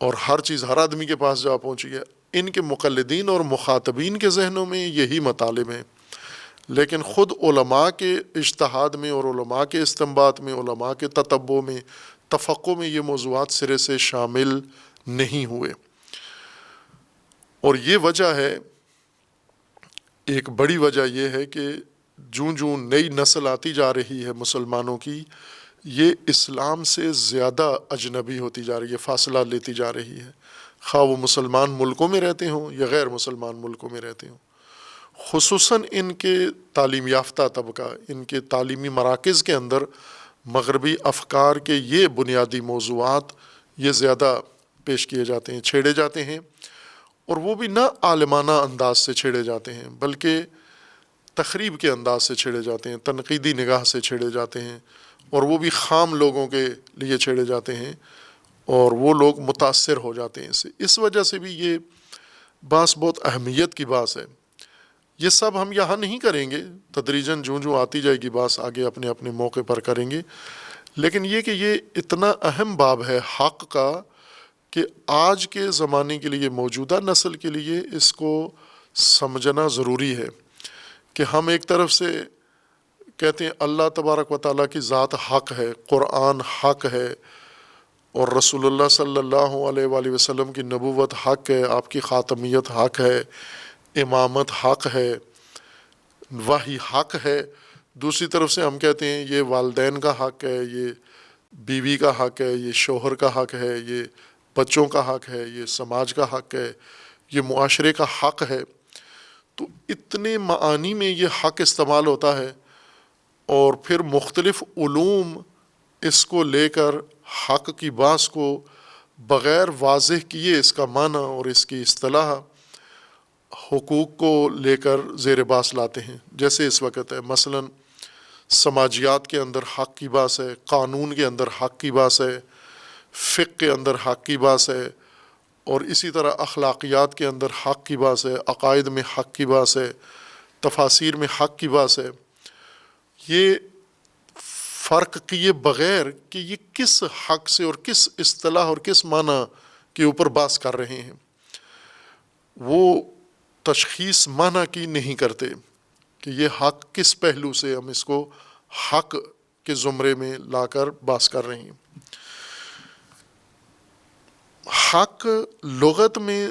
اور ہر چیز ہر آدمی کے پاس جا پہنچی ہے، ان کے مقلدین اور مخاطبین کے ذہنوں میں یہی مطالب ہیں. لیکن خود علماء کے اجتہاد میں اور علماء کے استنباط میں، علماء کے تتبع میں، تفقع میں یہ موضوعات سرے سے شامل نہیں ہوئے. اور یہ وجہ ہے، ایک بڑی وجہ یہ ہے کہ جوں نئی نسل آتی جا رہی ہے مسلمانوں کی، یہ اسلام سے زیادہ اجنبی ہوتی جا رہی ہے، فاصلہ لیتی جا رہی ہے، خواہ وہ مسلمان ملکوں میں رہتے ہوں یا غیر مسلمان ملکوں میں رہتے ہوں. خصوصاً ان کے تعلیم یافتہ طبقہ، ان کے تعلیمی مراکز کے اندر مغربی افکار کے یہ بنیادی موضوعات یہ زیادہ پیش کیے جاتے ہیں، چھیڑے جاتے ہیں. اور وہ بھی نہ عالمانہ انداز سے چھیڑے جاتے ہیں، بلکہ تخریب کے انداز سے چھیڑے جاتے ہیں، تنقیدی نگاہ سے چھیڑے جاتے ہیں، اور وہ بھی خام لوگوں کے لیے چھیڑے جاتے ہیں، اور وہ لوگ متاثر ہو جاتے ہیں اس سے. اس وجہ سے بھی یہ بات بہت اہمیت کی بات ہے. یہ سب ہم یہاں نہیں کریں گے، تدریجاً جوں آتی جائے گی بات آگے اپنے اپنے موقع پر کریں گے. لیکن یہ کہ یہ اتنا اہم باب ہے حق کا کہ آج کے زمانے کے لیے، موجودہ نسل کے لیے اس کو سمجھنا ضروری ہے کہ ہم ایک طرف سے کہتے ہیں اللہ تبارک و تعالیٰ کی ذات حق ہے، قرآن حق ہے، اور رسول اللہ صلی اللہ علیہ وآلہ وسلم کی نبوت حق ہے، آپ کی خاتمیت حق ہے، امامت حق ہے، وحی حق ہے. دوسری طرف سے ہم کہتے ہیں یہ والدین کا حق ہے، یہ بیوی کا حق ہے، یہ شوہر کا حق ہے، یہ بچوں کا حق ہے، یہ سماج کا حق ہے، یہ معاشرے کا حق ہے. تو اتنے معانی میں یہ حق استعمال ہوتا ہے، اور پھر مختلف علوم اس کو لے کر حق کی بات کو بغیر واضح کیے اس کا معنی اور اس کی اصطلاح حقوق کو لے کر زیر باس لاتے ہیں. جیسے اس وقت ہے مثلا سماجیات کے اندر حق کی بات ہے، قانون کے اندر حق کی بات ہے، فقہ کے اندر حق کی باس ہے، اور اسی طرح اخلاقیات کے اندر حق کی باس ہے، عقائد میں حق کی باس ہے، تفاسیر میں حق کی باس ہے۔ یہ فرق کیے بغیر کہ یہ کس حق سے اور کس اصطلاح اور کس معنی کے اوپر باس کر رہے ہیں، وہ تشخیص معنی کی نہیں کرتے کہ یہ حق کس پہلو سے ہم اس کو حق کے زمرے میں لا کر باس کر رہے ہیں۔ حق لغت میں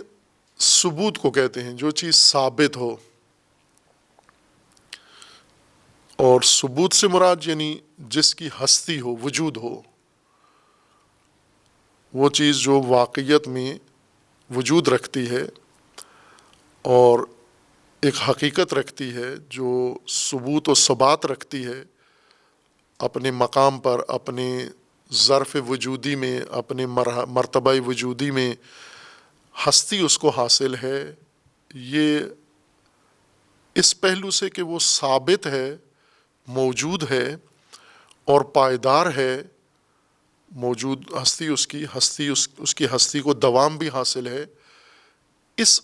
ثبوت کو کہتے ہیں، جو چیز ثابت ہو، اور ثبوت سے مراد یعنی جس کی ہستی ہو، وجود ہو، وہ چیز جو واقعیت میں وجود رکھتی ہے اور ایک حقیقت رکھتی ہے، جو ثبوت و ثبات رکھتی ہے اپنے مقام پر، اپنے ظرف وجودی میں، اپنے مرتبہ وجودی میں ہستی اس کو حاصل ہے۔ یہ اس پہلو سے کہ وہ ثابت ہے، موجود ہے اور پائیدار ہے، موجود ہستی اس کی ہستی کو دوام بھی حاصل ہے۔ اس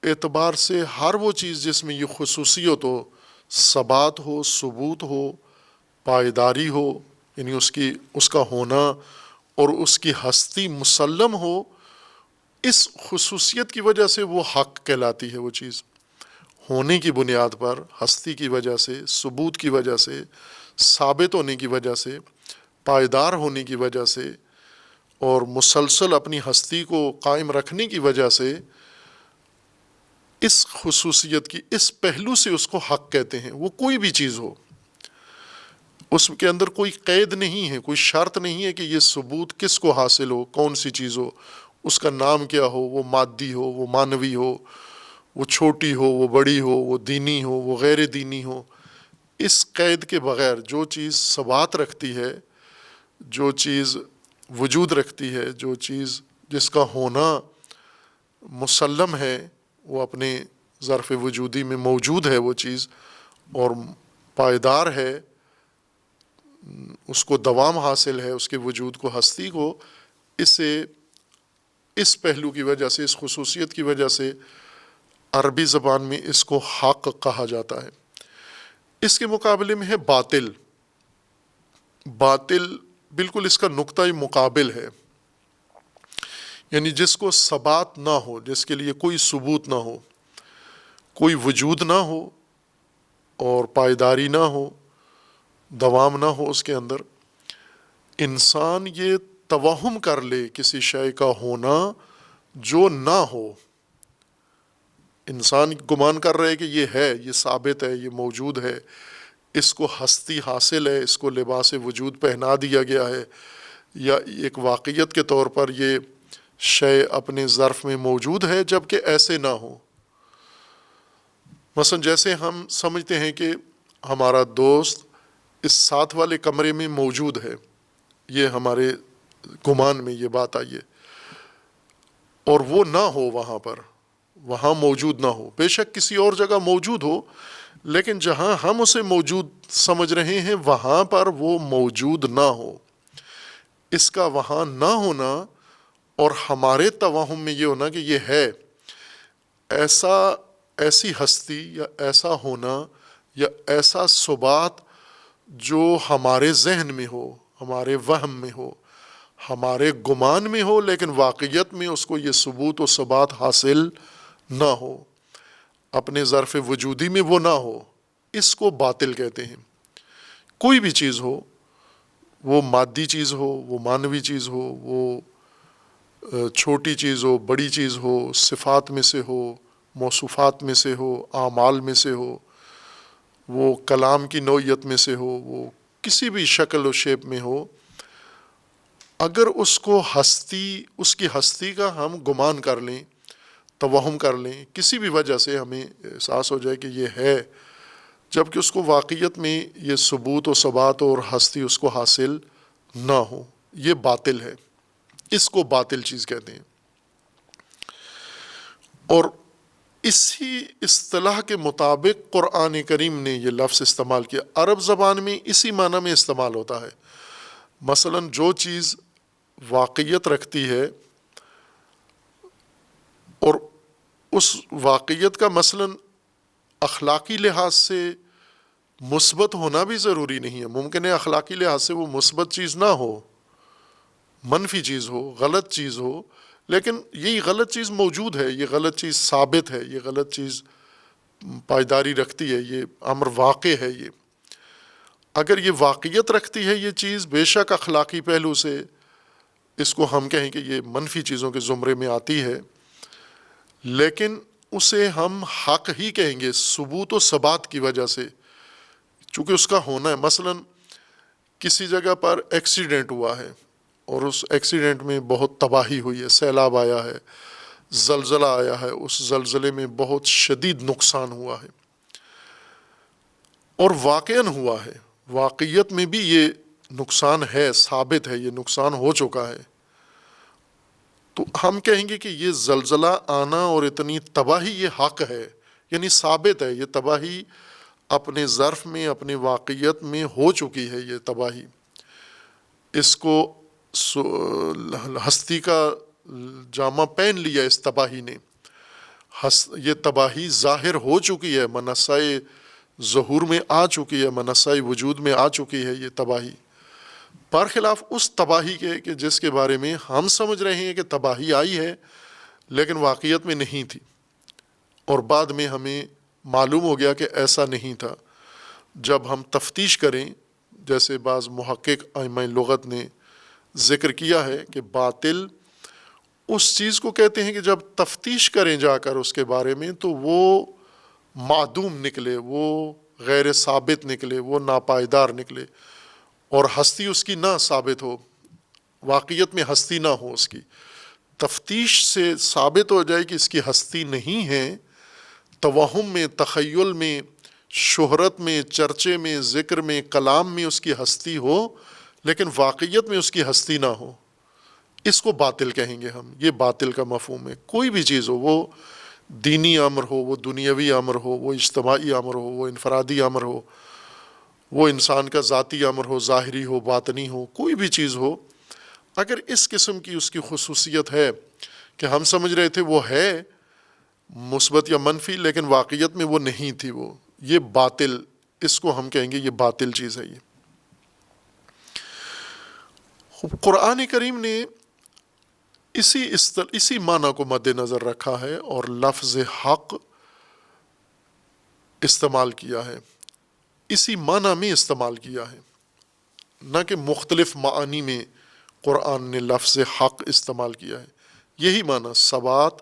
اعتبار سے ہر وہ چیز جس میں یہ خصوصیت ہو، ثبات ہو، ثبوت ہو، پائیداری ہو، یعنی اس کا ہونا اور اس کی ہستی مسلم ہو، اس خصوصیت کی وجہ سے وہ حق کہلاتی ہے۔ وہ چیز ہونے کی بنیاد پر، ہستی کی وجہ سے، ثبوت کی وجہ سے، ثابت ہونے کی وجہ سے، پائیدار ہونے کی وجہ سے اور مسلسل اپنی ہستی کو قائم رکھنے کی وجہ سے، اس خصوصیت کی اس پہلو سے اس کو حق کہتے ہیں۔ وہ کوئی بھی چیز ہو، اس کے اندر کوئی قید نہیں ہے، کوئی شرط نہیں ہے کہ یہ ثبوت کس کو حاصل ہو، کون سی چیز ہو، اس کا نام کیا ہو، وہ مادی ہو، وہ معنوی ہو، وہ چھوٹی ہو، وہ بڑی ہو، وہ دینی ہو، وہ غیر دینی ہو۔ اس قید کے بغیر جو چیز ثبات رکھتی ہے، جو چیز وجود رکھتی ہے، جو چیز جس کا ہونا مسلم ہے، وہ اپنے ظرف وجودی میں موجود ہے، وہ چیز اور پائیدار ہے، اس کو دوام حاصل ہے، اس کے وجود کو، ہستی کو، اس پہلو کی وجہ سے، اس خصوصیت کی وجہ سے عربی زبان میں اس کو حق کہا جاتا ہے۔ اس کے مقابلے میں ہے باطل۔ باطل بالکل اس کا نقطۂ مقابل ہے، یعنی جس کو ثبات نہ ہو، جس کے لیے کوئی ثبوت نہ ہو، کوئی وجود نہ ہو اور پائیداری نہ ہو، دوام نہ ہو اس کے اندر۔ انسان یہ توہم کر لے کسی شے کا ہونا جو نہ ہو۔ انسان گمان کر رہے کہ یہ ہے، یہ ثابت ہے، یہ موجود ہے، اس کو ہستی حاصل ہے، اس کو لباس وجود پہنا دیا گیا ہے، یا ایک واقعیت کے طور پر یہ شے اپنے ظرف میں موجود ہے، جبکہ ایسے نہ ہو۔ مثلا جیسے ہم سمجھتے ہیں کہ ہمارا دوست اس ساتھ والے کمرے میں موجود ہے، یہ ہمارے گمان میں یہ بات آئی ہے، اور وہ نہ ہو وہاں پر، وہاں موجود نہ ہو، بے شک کسی اور جگہ موجود ہو، لیکن جہاں ہم اسے موجود سمجھ رہے ہیں وہاں پر وہ موجود نہ ہو۔ اس کا وہاں نہ ہونا اور ہمارے توہم میں یہ ہونا کہ یہ ہے، ایسی ہستی یا ایسا ہونا یا ایسا ثبات جو ہمارے ذہن میں ہو، ہمارے وہم میں ہو، ہمارے گمان میں ہو، لیکن واقعیت میں اس کو یہ ثبوت و ثبات حاصل نہ ہو، اپنے ظرف وجودی میں وہ نہ ہو، اس کو باطل کہتے ہیں۔ کوئی بھی چیز ہو، وہ مادی چیز ہو، وہ معنوی چیز ہو، وہ چھوٹی چیز ہو، بڑی چیز ہو، صفات میں سے ہو، موصوفات میں سے ہو، اعمال میں سے ہو، وہ کلام کی نوعیت میں سے ہو، وہ کسی بھی شکل و شیپ میں ہو، اگر اس کو اس کی ہستی کا ہم گمان کر لیں، توہم کر لیں، کسی بھی وجہ سے ہمیں احساس ہو جائے کہ یہ ہے، جبکہ اس کو واقعیت میں یہ ثبوت و ثبات اور ہستی اس کو حاصل نہ ہو، یہ باطل ہے، اس کو باطل چیز کہتے ہیں۔ اور اسی اصطلاح کے مطابق قرآن کریم نے یہ لفظ استعمال کیا۔ عرب زبان میں اسی معنی میں استعمال ہوتا ہے۔ مثلا جو چیز واقعیت رکھتی ہے اور اس واقعیت کا مثلاً اخلاقی لحاظ سے مثبت ہونا بھی ضروری نہیں ہے. ممکن ہے اخلاقی لحاظ سے وہ مثبت چیز نہ ہو، منفی چیز ہو، غلط چیز ہو، لیکن یہی غلط چیز موجود ہے، یہ غلط چیز ثابت ہے، یہ غلط چیز پائیداری رکھتی ہے، یہ امر واقع ہے. یہ اگر یہ واقعیت رکھتی ہے یہ چیز، بے شک اخلاقی پہلو سے اس کو ہم کہیں کہ یہ منفی چیزوں کے زمرے میں آتی ہے، لیکن اسے ہم حق ہی کہیں گے ثبوت و ثبات کی وجہ سے، چونکہ اس کا ہونا ہے. مثلاً کسی جگہ پر ایکسیڈنٹ ہوا ہے اور اس ایکسیڈنٹ میں بہت تباہی ہوئی ہے، سیلاب آیا ہے، زلزلہ آیا ہے، اس زلزلے میں بہت شدید نقصان ہوا ہے اور واقعاً ہوا ہے، واقعیت میں بھی یہ نقصان ہے، ثابت ہے، یہ نقصان ہو چکا ہے. تو ہم کہیں گے کہ یہ زلزلہ آنا اور اتنی تباہی یہ حق ہے، یعنی ثابت ہے، یہ تباہی اپنے ظرف میں، اپنے واقعیت میں ہو چکی ہے. یہ تباہی اس کو ہستی کا جامہ پہن لیا اس تباہی نے، یہ تباہی ظاہر ہو چکی ہے، منصۂ ظہور میں آ چکی ہے، منصۂ وجود میں آ چکی ہے یہ تباہی. برخلاف اس تباہی کے کہ جس کے بارے میں ہم سمجھ رہے ہیں کہ تباہی آئی ہے لیکن واقعیت میں نہیں تھی، اور بعد میں ہمیں معلوم ہو گیا کہ ایسا نہیں تھا. جب ہم تفتیش کریں، جیسے بعض محقق ائمہ لغت نے ذکر کیا ہے کہ باطل اس چیز کو کہتے ہیں کہ جب تفتیش کریں جا کر اس کے بارے میں تو وہ معدوم نکلے، وہ غیر ثابت نکلے، وہ ناپائیدار نکلے، اور ہستی اس کی نہ ثابت ہو، واقعیت میں ہستی نہ ہو اس کی. تفتیش سے ثابت ہو جائے کہ اس کی ہستی نہیں ہے، توہم میں، تخیل میں، شہرت میں، چرچے میں، ذکر میں، کلام میں اس کی ہستی ہو لیکن واقعیت میں اس کی ہستی نہ ہو، اس کو باطل کہیں گے ہم. یہ باطل کا مفہوم ہے. کوئی بھی چیز ہو، وہ دینی امر ہو، وہ دنیاوی امر ہو، وہ اجتماعی امر ہو، وہ انفرادی امر ہو، وہ انسان کا ذاتی امر ہو، ظاہری ہو، باطنی ہو، کوئی بھی چیز ہو، اگر اس قسم کی اس کی خصوصیت ہے کہ ہم سمجھ رہے تھے وہ ہے مثبت یا منفی لیکن واقعیت میں وہ نہیں تھی، وہ یہ باطل، اس کو ہم کہیں گے یہ باطل چیز ہے. یہ قرآن کریم نے اسی معنی کو مد نظر رکھا ہے اور لفظ حق استعمال کیا ہے، اسی معنی میں استعمال کیا ہے، نہ کہ مختلف معانی میں قرآن نے لفظ حق استعمال کیا ہے. یہی معنی ثبات،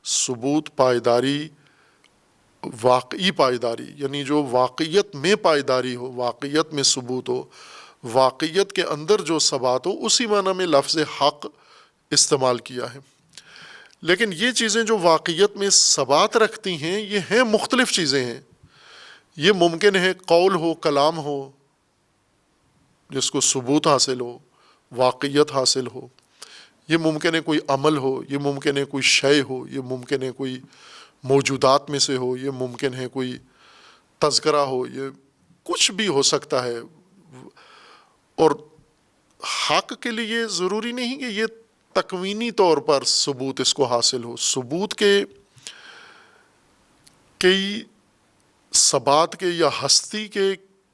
ثبوت، پائیداری، واقعی پائیداری، یعنی جو واقعیت میں پائیداری ہو، واقعیت میں ثبوت ہو، واقعیت کے اندر جو ثبات ہو، اسی معنی میں لفظ حق استعمال کیا ہے. لیکن یہ چیزیں جو واقعیت میں ثبات رکھتی ہیں یہ ہیں مختلف چیزیں ہیں. یہ ممکن ہے قول ہو، کلام ہو جس کو ثبوت حاصل ہو، واقعیت حاصل ہو، یہ ممکن ہے کوئی عمل ہو، یہ ممکن ہے کوئی شے ہو، یہ ممکن ہے کوئی موجودات میں سے ہو، یہ ممکن ہے کوئی تذکرہ ہو، یہ کچھ بھی ہو سکتا ہے. اور حق کے لیے ضروری نہیں کہ یہ تکوینی طور پر ثبوت اس کو حاصل ہو. ثبوت کے کئی ثبات کے یا ہستی کے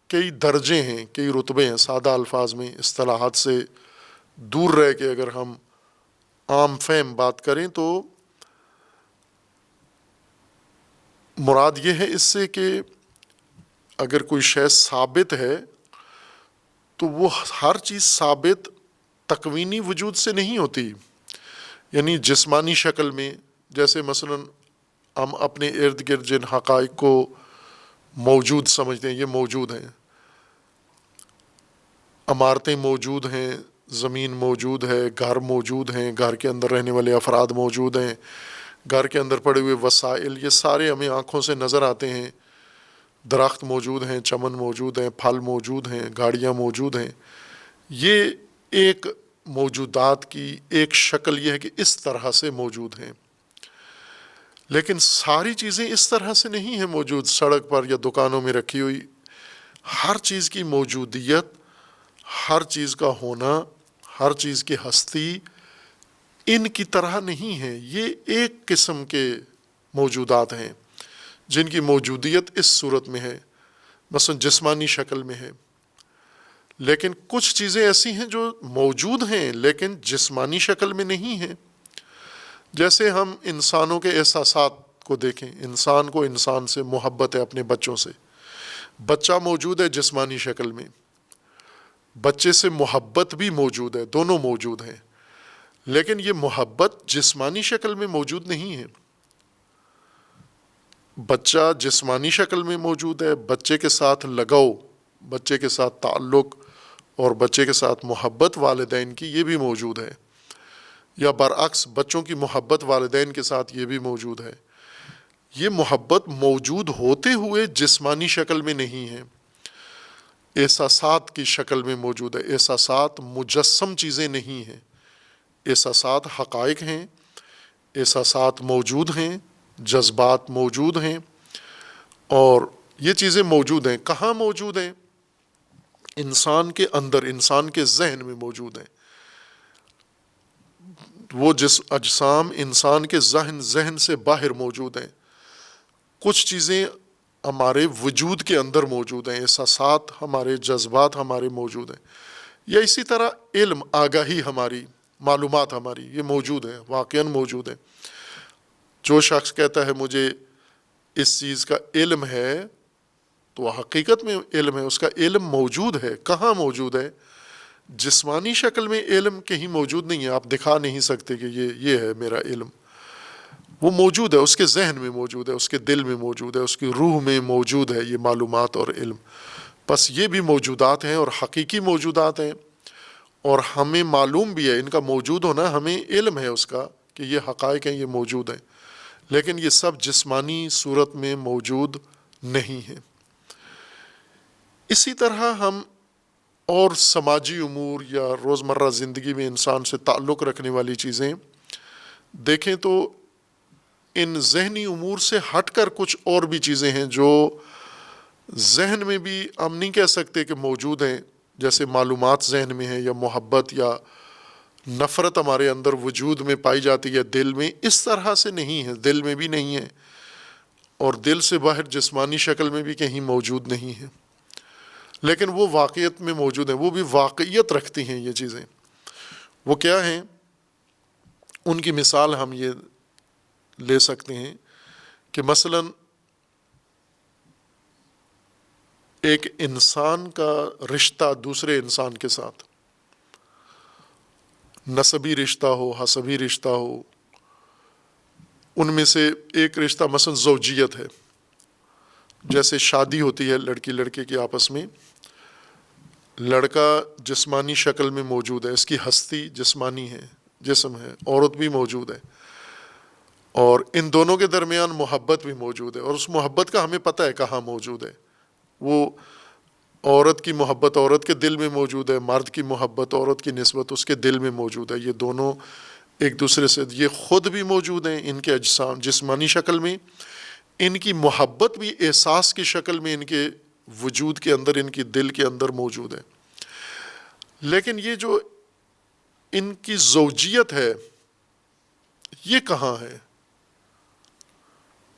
کئی درجے ہیں، کئی رتبے ہیں. سادہ الفاظ میں اصطلاحات سے دور رہ کے اگر ہم عام فہم بات کریں تو مراد یہ ہے اس سے کہ اگر کوئی شے ثابت ہے تو وہ ہر چیز ثابت تکوینی وجود سے نہیں ہوتی، یعنی جسمانی شکل میں. جیسے مثلا ہم اپنے ارد گرد جن حقائق کو موجود سمجھتے ہیں یہ موجود ہیں، عمارتیں موجود ہیں، زمین موجود ہے، گھر موجود ہیں، گھر کے اندر رہنے والے افراد موجود ہیں، گھر کے اندر پڑے ہوئے وسائل یہ سارے ہمیں آنکھوں سے نظر آتے ہیں، درخت موجود ہیں، چمن موجود ہیں، پھل موجود ہیں، گاڑیاں موجود ہیں. یہ ایک موجودات کی ایک شکل یہ ہے کہ اس طرح سے موجود ہیں، لیکن ساری چیزیں اس طرح سے نہیں ہیں موجود. سڑک پر یا دکانوں میں رکھی ہوئی ہر چیز کی موجودیت، ہر چیز کا ہونا، ہر چیز کی ہستی ان کی طرح نہیں ہے، یہ ایک قسم کے موجودات ہیں جن کی موجودیت اس صورت میں ہے، مثلا جسمانی شکل میں ہے. لیکن کچھ چیزیں ایسی ہیں جو موجود ہیں لیکن جسمانی شکل میں نہیں ہیں. جیسے ہم انسانوں کے احساسات کو دیکھیں، انسان کو انسان سے محبت ہے، اپنے بچوں سے. بچہ موجود ہے جسمانی شکل میں، بچے سے محبت بھی موجود ہے، دونوں موجود ہیں، لیکن یہ محبت جسمانی شکل میں موجود نہیں ہے. بچہ جسمانی شکل میں موجود ہے، بچے کے ساتھ لگاؤ، بچے کے ساتھ تعلق اور بچے کے ساتھ محبت والدین کی یہ بھی موجود ہے، یا برعکس بچوں کی محبت والدین کے ساتھ یہ بھی موجود ہے. یہ محبت موجود ہوتے ہوئے جسمانی شکل میں نہیں ہے، احساسات کی شکل میں موجود ہے. احساسات مجسم چیزیں نہیں ہیں، احساسات حقائق ہیں، احساسات موجود ہیں، جذبات موجود ہیں، اور یہ چیزیں موجود ہیں. کہاں موجود ہیں؟ انسان کے اندر، انسان کے ذہن میں موجود ہیں. وہ اجسام انسان کے ذہن سے باہر موجود ہیں. کچھ چیزیں ہمارے وجود کے اندر موجود ہیں، احساسات ہمارے، جذبات ہمارے موجود ہیں. یا اسی طرح علم، آگاہی ہماری، معلومات ہماری، یہ موجود ہیں، واقعاً موجود ہیں. جو شخص کہتا ہے مجھے اس چیز کا علم ہے تو حقیقت میں علم ہے، اس کا علم موجود ہے. کہاں موجود ہے؟ جسمانی شکل میں علم کہیں موجود نہیں ہے، آپ دکھا نہیں سکتے کہ یہ ہے میرا علم. وہ موجود ہے، اس کے ذہن میں موجود ہے، اس کے دل میں موجود ہے، اس کی روح میں موجود ہے یہ معلومات اور علم. بس یہ بھی موجودات ہیں اور حقیقی موجودات ہیں، اور ہمیں معلوم بھی ہے ان کا موجود ہونا، ہمیں علم ہے اس کا کہ یہ حقائق ہیں، یہ موجود ہیں، لیکن یہ سب جسمانی صورت میں موجود نہیں ہیں. اسی طرح ہم اور سماجی امور یا روزمرہ زندگی میں انسان سے تعلق رکھنے والی چیزیں دیکھیں تو ان ذہنی امور سے ہٹ کر کچھ اور بھی چیزیں ہیں جو ذہن میں بھی ہم نہیں کہہ سکتے کہ موجود ہیں، جیسے معلومات ذہن میں ہیں، یا محبت یا نفرت ہمارے اندر وجود میں پائی جاتی ہے دل میں. اس طرح سے نہیں ہے، دل میں بھی نہیں ہے، اور دل سے باہر جسمانی شکل میں بھی کہیں موجود نہیں ہے، لیکن وہ واقعیت میں موجود ہیں، وہ بھی واقعیت رکھتی ہیں یہ چیزیں. وہ کیا ہیں؟ ان کی مثال ہم یہ لے سکتے ہیں کہ مثلاً ایک انسان کا رشتہ دوسرے انسان کے ساتھ، نسبی رشتہ ہو، حسبی رشتہ ہو، ان میں سے ایک رشتہ مثلاً زوجیت ہے. جیسے شادی ہوتی ہے لڑکی لڑکے کی آپس میں، لڑکا جسمانی شکل میں موجود ہے، اس کی ہستی جسمانی ہے، جسم ہے، عورت بھی موجود ہے، اور ان دونوں کے درمیان محبت بھی موجود ہے، اور اس محبت کا ہمیں پتہ ہے کہاں موجود ہے. وہ عورت کی محبت عورت کے دل میں موجود ہے، مرد کی محبت عورت کی نسبت اس کے دل میں موجود ہے. یہ دونوں ایک دوسرے سے، یہ خود بھی موجود ہیں ان کے اجسام جسمانی شکل میں، ان کی محبت بھی احساس کی شکل میں ان کے وجود کے اندر، ان کی دل کے اندر موجود ہے. لیکن یہ جو ان کی زوجیت ہے یہ کہاں ہے؟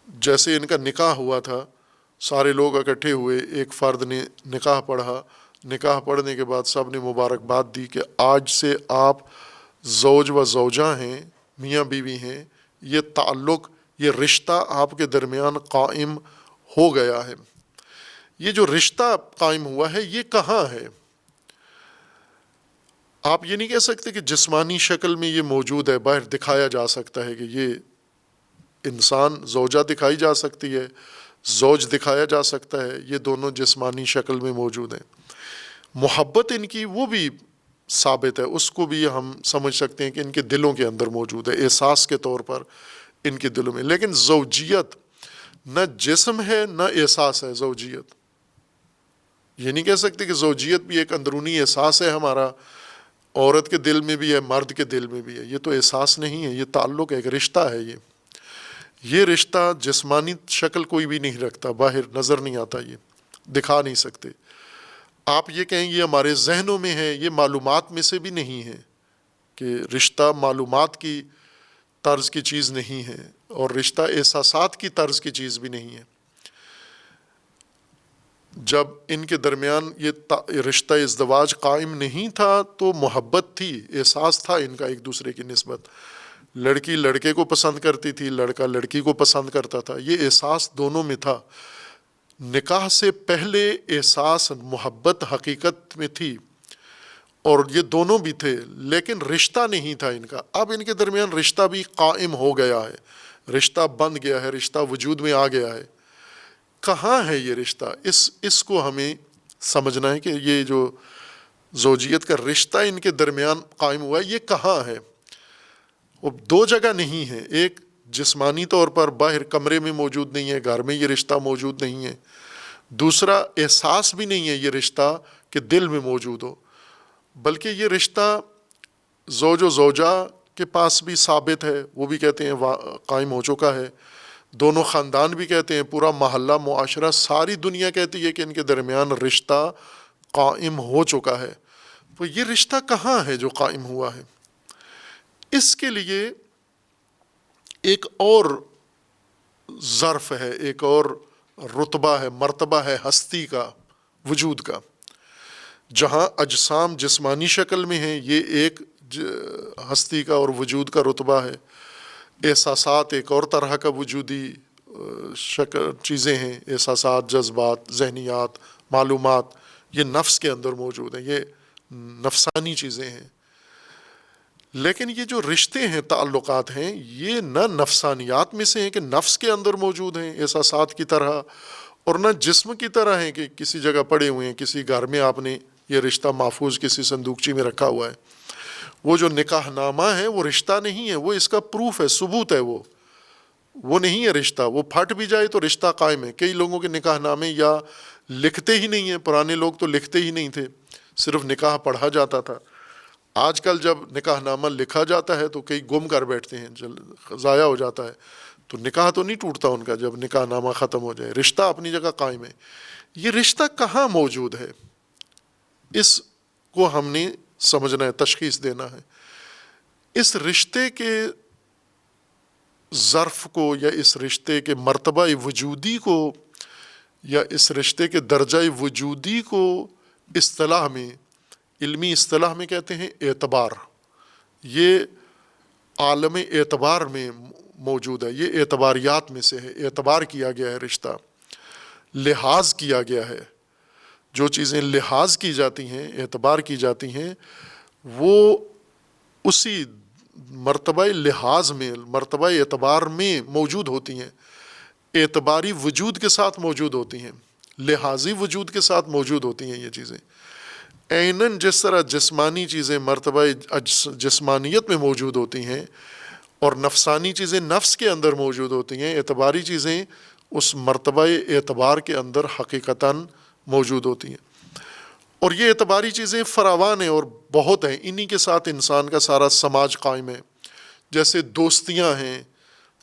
جیسے ان کا نکاح ہوا تھا، سارے لوگ اکٹھے ہوئے، ایک فرد نے نکاح پڑھا، نکاح پڑھنے کے بعد سب نے مبارکباد دی کہ آج سے آپ زوج و زوجہ ہیں، میاں بیوی ہیں، یہ تعلق، یہ رشتہ آپ کے درمیان قائم ہو گیا ہے. یہ جو رشتہ قائم ہوا ہے یہ کہاں ہے؟ آپ یہ نہیں کہہ سکتے کہ جسمانی شکل میں یہ موجود ہے، باہر دکھایا جا سکتا ہے کہ یہ انسان، زوجہ دکھائی جا سکتی ہے، زوج دکھایا جا سکتا ہے، یہ دونوں جسمانی شکل میں موجود ہیں. محبت ان کی وہ بھی ثابت ہے، اس کو بھی ہم سمجھ سکتے ہیں کہ ان کے دلوں کے اندر موجود ہے، احساس کے طور پر ان کے دلوں میں. لیکن زوجیت نہ جسم ہے نہ احساس ہے. زوجیت یہ نہیں کہہ سکتے کہ زوجیت بھی ایک اندرونی احساس ہے ہمارا، عورت کے دل میں بھی ہے، مرد کے دل میں بھی ہے. یہ تو احساس نہیں ہے، یہ تعلق ہے، ایک رشتہ ہے. یہ رشتہ جسمانی شکل کوئی بھی نہیں رکھتا، باہر نظر نہیں آتا، یہ دکھا نہیں سکتے. آپ یہ کہیں یہ ہمارے ذہنوں میں ہے، یہ معلومات میں سے بھی نہیں ہے کہ رشتہ معلومات کی طرز کی چیز نہیں ہے، اور رشتہ احساسات کی طرز کی چیز بھی نہیں ہے۔ جب ان کے درمیان یہ رشتہ ازدواج قائم نہیں تھا تو محبت تھی، احساس تھا ان کا ایک دوسرے کی نسبت، لڑکی لڑکے کو پسند کرتی تھی، لڑکا لڑکی کو پسند کرتا تھا، یہ احساس دونوں میں تھا۔ نکاح سے پہلے احساس محبت حقیقت میں تھی اور یہ دونوں بھی تھے، لیکن رشتہ نہیں تھا ان کا۔ اب ان کے درمیان رشتہ بھی قائم ہو گیا ہے، رشتہ بن گیا ہے، رشتہ وجود میں آ گیا ہے۔ کہاں ہے یہ رشتہ؟ اس کو ہمیں سمجھنا ہے کہ یہ جو زوجیت کا رشتہ ان کے درمیان قائم ہوا ہے یہ کہاں ہے؟ وہ دو جگہ نہیں ہے، ایک جسمانی طور پر باہر کمرے میں موجود نہیں ہے، گھر میں یہ رشتہ موجود نہیں ہے، دوسرا احساس بھی نہیں ہے یہ رشتہ کہ دل میں موجود ہو، بلکہ یہ رشتہ زوج و زوجہ کے پاس بھی ثابت ہے، وہ بھی کہتے ہیں قائم ہو چکا ہے، دونوں خاندان بھی کہتے ہیں، پورا محلہ معاشرہ ساری دنیا کہتی ہے کہ ان کے درمیان رشتہ قائم ہو چکا ہے۔ تو یہ رشتہ کہاں ہے جو قائم ہوا ہے؟ اس کے لیے ایک اور ظرف ہے، ایک اور رتبہ ہے، مرتبہ ہے ہستی کا، وجود کا۔ جہاں اجسام جسمانی شکل میں ہیں، یہ ایک ہستی کا اور وجود کا رتبہ ہے۔ احساسات ایک اور طرح کا وجودی شکل چیزیں ہیں، احساسات، جذبات، ذہنیات، معلومات، یہ نفس کے اندر موجود ہیں، یہ نفسانی چیزیں ہیں۔ لیکن یہ جو رشتے ہیں، تعلقات ہیں، یہ نہ نفسانیات میں سے ہیں کہ نفس کے اندر موجود ہیں احساسات کی طرح، اور نہ جسم کی طرح ہیں کہ کسی جگہ پڑے ہوئے ہیں، کسی گھر میں آپ نے یہ رشتہ محفوظ کسی صندوقچی میں رکھا ہوا ہے۔ وہ جو نکاح نامہ ہے وہ رشتہ نہیں ہے، وہ اس کا پروف ہے، ثبوت ہے، وہ نہیں ہے رشتہ۔ وہ پھٹ بھی جائے تو رشتہ قائم ہے۔ کئی لوگوں کے نکاح نامے یا لکھتے ہی نہیں ہیں، پرانے لوگ تو لکھتے ہی نہیں تھے، صرف نکاح پڑھا جاتا تھا۔ آج کل جب نکاح نامہ لکھا جاتا ہے تو کئی گم کر بیٹھتے ہیں، ضائع ہو جاتا ہے، تو نکاح تو نہیں ٹوٹتا ان کا جب نکاح نامہ ختم ہو جائے، رشتہ اپنی جگہ قائم ہے۔ یہ رشتہ کہاں موجود ہے؟ اس کو ہم نے سمجھنا ہے، تشخیص دینا ہے۔ اس رشتے کے ظرف کو یا اس رشتے کے مرتبہ وجودی کو یا اس رشتے کے درجہ وجودی کو اصطلاح میں، علمی اصطلاح میں کہتے ہیں اعتبار۔ یہ عالم اعتبار میں موجود ہے، یہ اعتباریات میں سے ہے۔ اعتبار کیا گیا ہے رشتہ، لحاظ کیا گیا ہے۔ جو چیزیں لحاظ کی جاتی ہیں، اعتبار کی جاتی ہیں، وہ اسی مرتبہ لحاظ میں، مرتبہ اعتبار میں موجود ہوتی ہیں، اعتباری وجود کے ساتھ موجود ہوتی ہیں، لحاظی وجود کے ساتھ موجود ہوتی ہیں یہ چیزیں۔ عیناً جس طرح جسمانی چیزیں مرتبہ جسمانیت میں موجود ہوتی ہیں اور نفسانی چیزیں نفس کے اندر موجود ہوتی ہیں، اعتباری چیزیں اس مرتبہ اعتبار کے اندر حقیقتاً موجود ہوتی ہیں۔ اور یہ اعتباری چیزیں فراوان ہیں اور بہت ہیں، انہی کے ساتھ انسان کا سارا سماج قائم ہے۔ جیسے دوستیاں ہیں،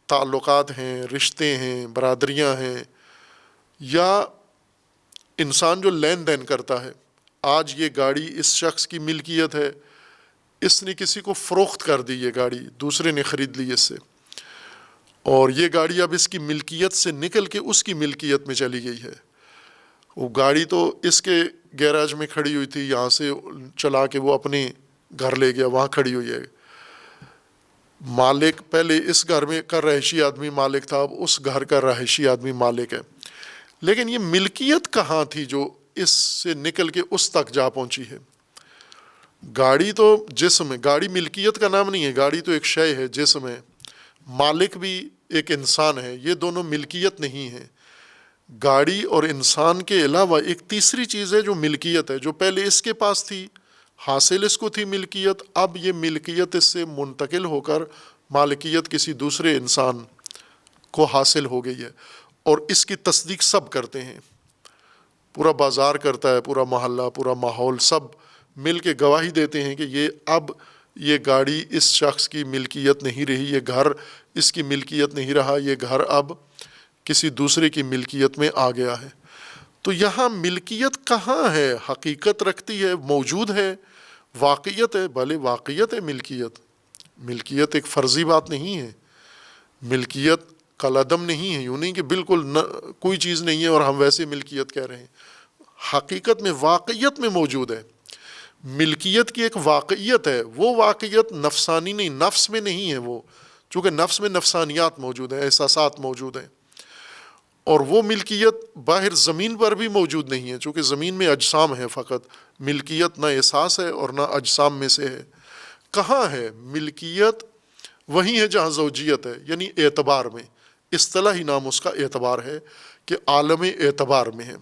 تعلقات ہیں، رشتے ہیں، برادریاں ہیں، یا انسان جو لین دین کرتا ہے۔ آج یہ گاڑی اس شخص کی ملکیت ہے، اس نے کسی کو فروخت کر دی، یہ گاڑی دوسرے نے خرید لی اس سے، اور یہ گاڑی اب اس کی ملکیت سے نکل کے اس کی ملکیت میں چلی گئی ہے۔ وہ گاڑی تو اس کے گیراج میں کھڑی ہوئی تھی، یہاں سے چلا کے وہ اپنے گھر لے گیا، وہاں کھڑی ہوئی ہے۔ مالک پہلے اس گھر میں کا رہائشی آدمی مالک تھا، اب اس گھر کا رہائشی آدمی مالک ہے۔ لیکن یہ ملکیت کہاں تھی جو اس سے نکل کے اس تک جا پہنچی ہے؟ گاڑی تو جسم ہے، گاڑی ملکیت کا نام نہیں ہے، گاڑی تو ایک شے ہے، جسم ہے۔ مالک بھی ایک انسان ہے، یہ دونوں ملکیت نہیں ہے۔ گاڑی اور انسان کے علاوہ ایک تیسری چیز ہے جو ملکیت ہے، جو پہلے اس کے پاس تھی، حاصل اس کو تھی ملکیت، اب یہ ملکیت اس سے منتقل ہو کر مالکیت کسی دوسرے انسان کو حاصل ہو گئی ہے، اور اس کی تصدیق سب کرتے ہیں، پورا بازار کرتا ہے، پورا محلہ، پورا ماحول، سب مل کے گواہی دیتے ہیں کہ اب یہ گاڑی اس شخص کی ملکیت نہیں رہی، یہ گھر اس کی ملکیت نہیں رہا، یہ گھر اب کسی دوسرے کی ملکیت میں آ گیا ہے۔ تو یہاں ملکیت کہاں ہے؟ حقیقت رکھتی ہے، موجود ہے، واقعیت ہے، بھلے واقعیت ہے ملکیت، ملکیت ایک فرضی بات نہیں ہے، ملکیت کالعدم نہیں ہے، یوں نہیں کہ بالکل کوئی چیز نہیں ہے اور ہم ویسے ملکیت کہہ رہے ہیں، حقیقت میں واقعیت میں موجود ہے۔ ملکیت کی ایک واقعیت ہے، وہ واقعیت نفسانی نہیں، نفس میں نہیں ہے وہ، چونکہ نفس میں نفسانیات موجود ہیں، احساسات موجود ہیں، اور وہ ملکیت باہر زمین پر بھی موجود نہیں ہے، چونکہ زمین میں اجسام ہے فقط، ملکیت نہ احساس ہے اور نہ اجسام میں سے ہے۔ کہاں ہے ملکیت؟ وہیں ہے جہاں زوجیت ہے، یعنی اعتبار میں، اصطلاحی نام اس کا اعتبار ہے کہ عالم اعتبار میں ہے،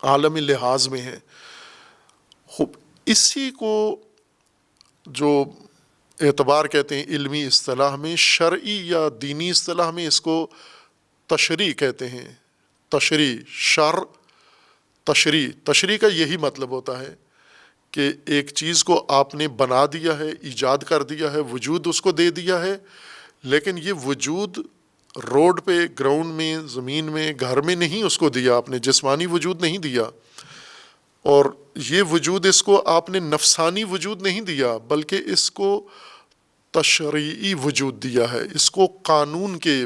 عالم لحاظ میں ہے۔ خوب، اسی کو جو اعتبار کہتے ہیں علمی اصطلاح میں، شرعی یا دینی اصطلاح میں اس کو تشریع کہتے ہیں۔ تشریع، تشریع کا یہی مطلب ہوتا ہے کہ ایک چیز کو آپ نے بنا دیا ہے، ایجاد کر دیا ہے، وجود اس کو دے دیا ہے، لیکن یہ وجود روڈ پہ، گراؤنڈ میں، زمین میں، گھر میں نہیں اس کو دیا آپ نے، جسمانی وجود نہیں دیا، اور یہ وجود اس کو آپ نے نفسانی وجود نہیں دیا، بلکہ اس کو تشریعی وجود دیا ہے، اس کو قانون کے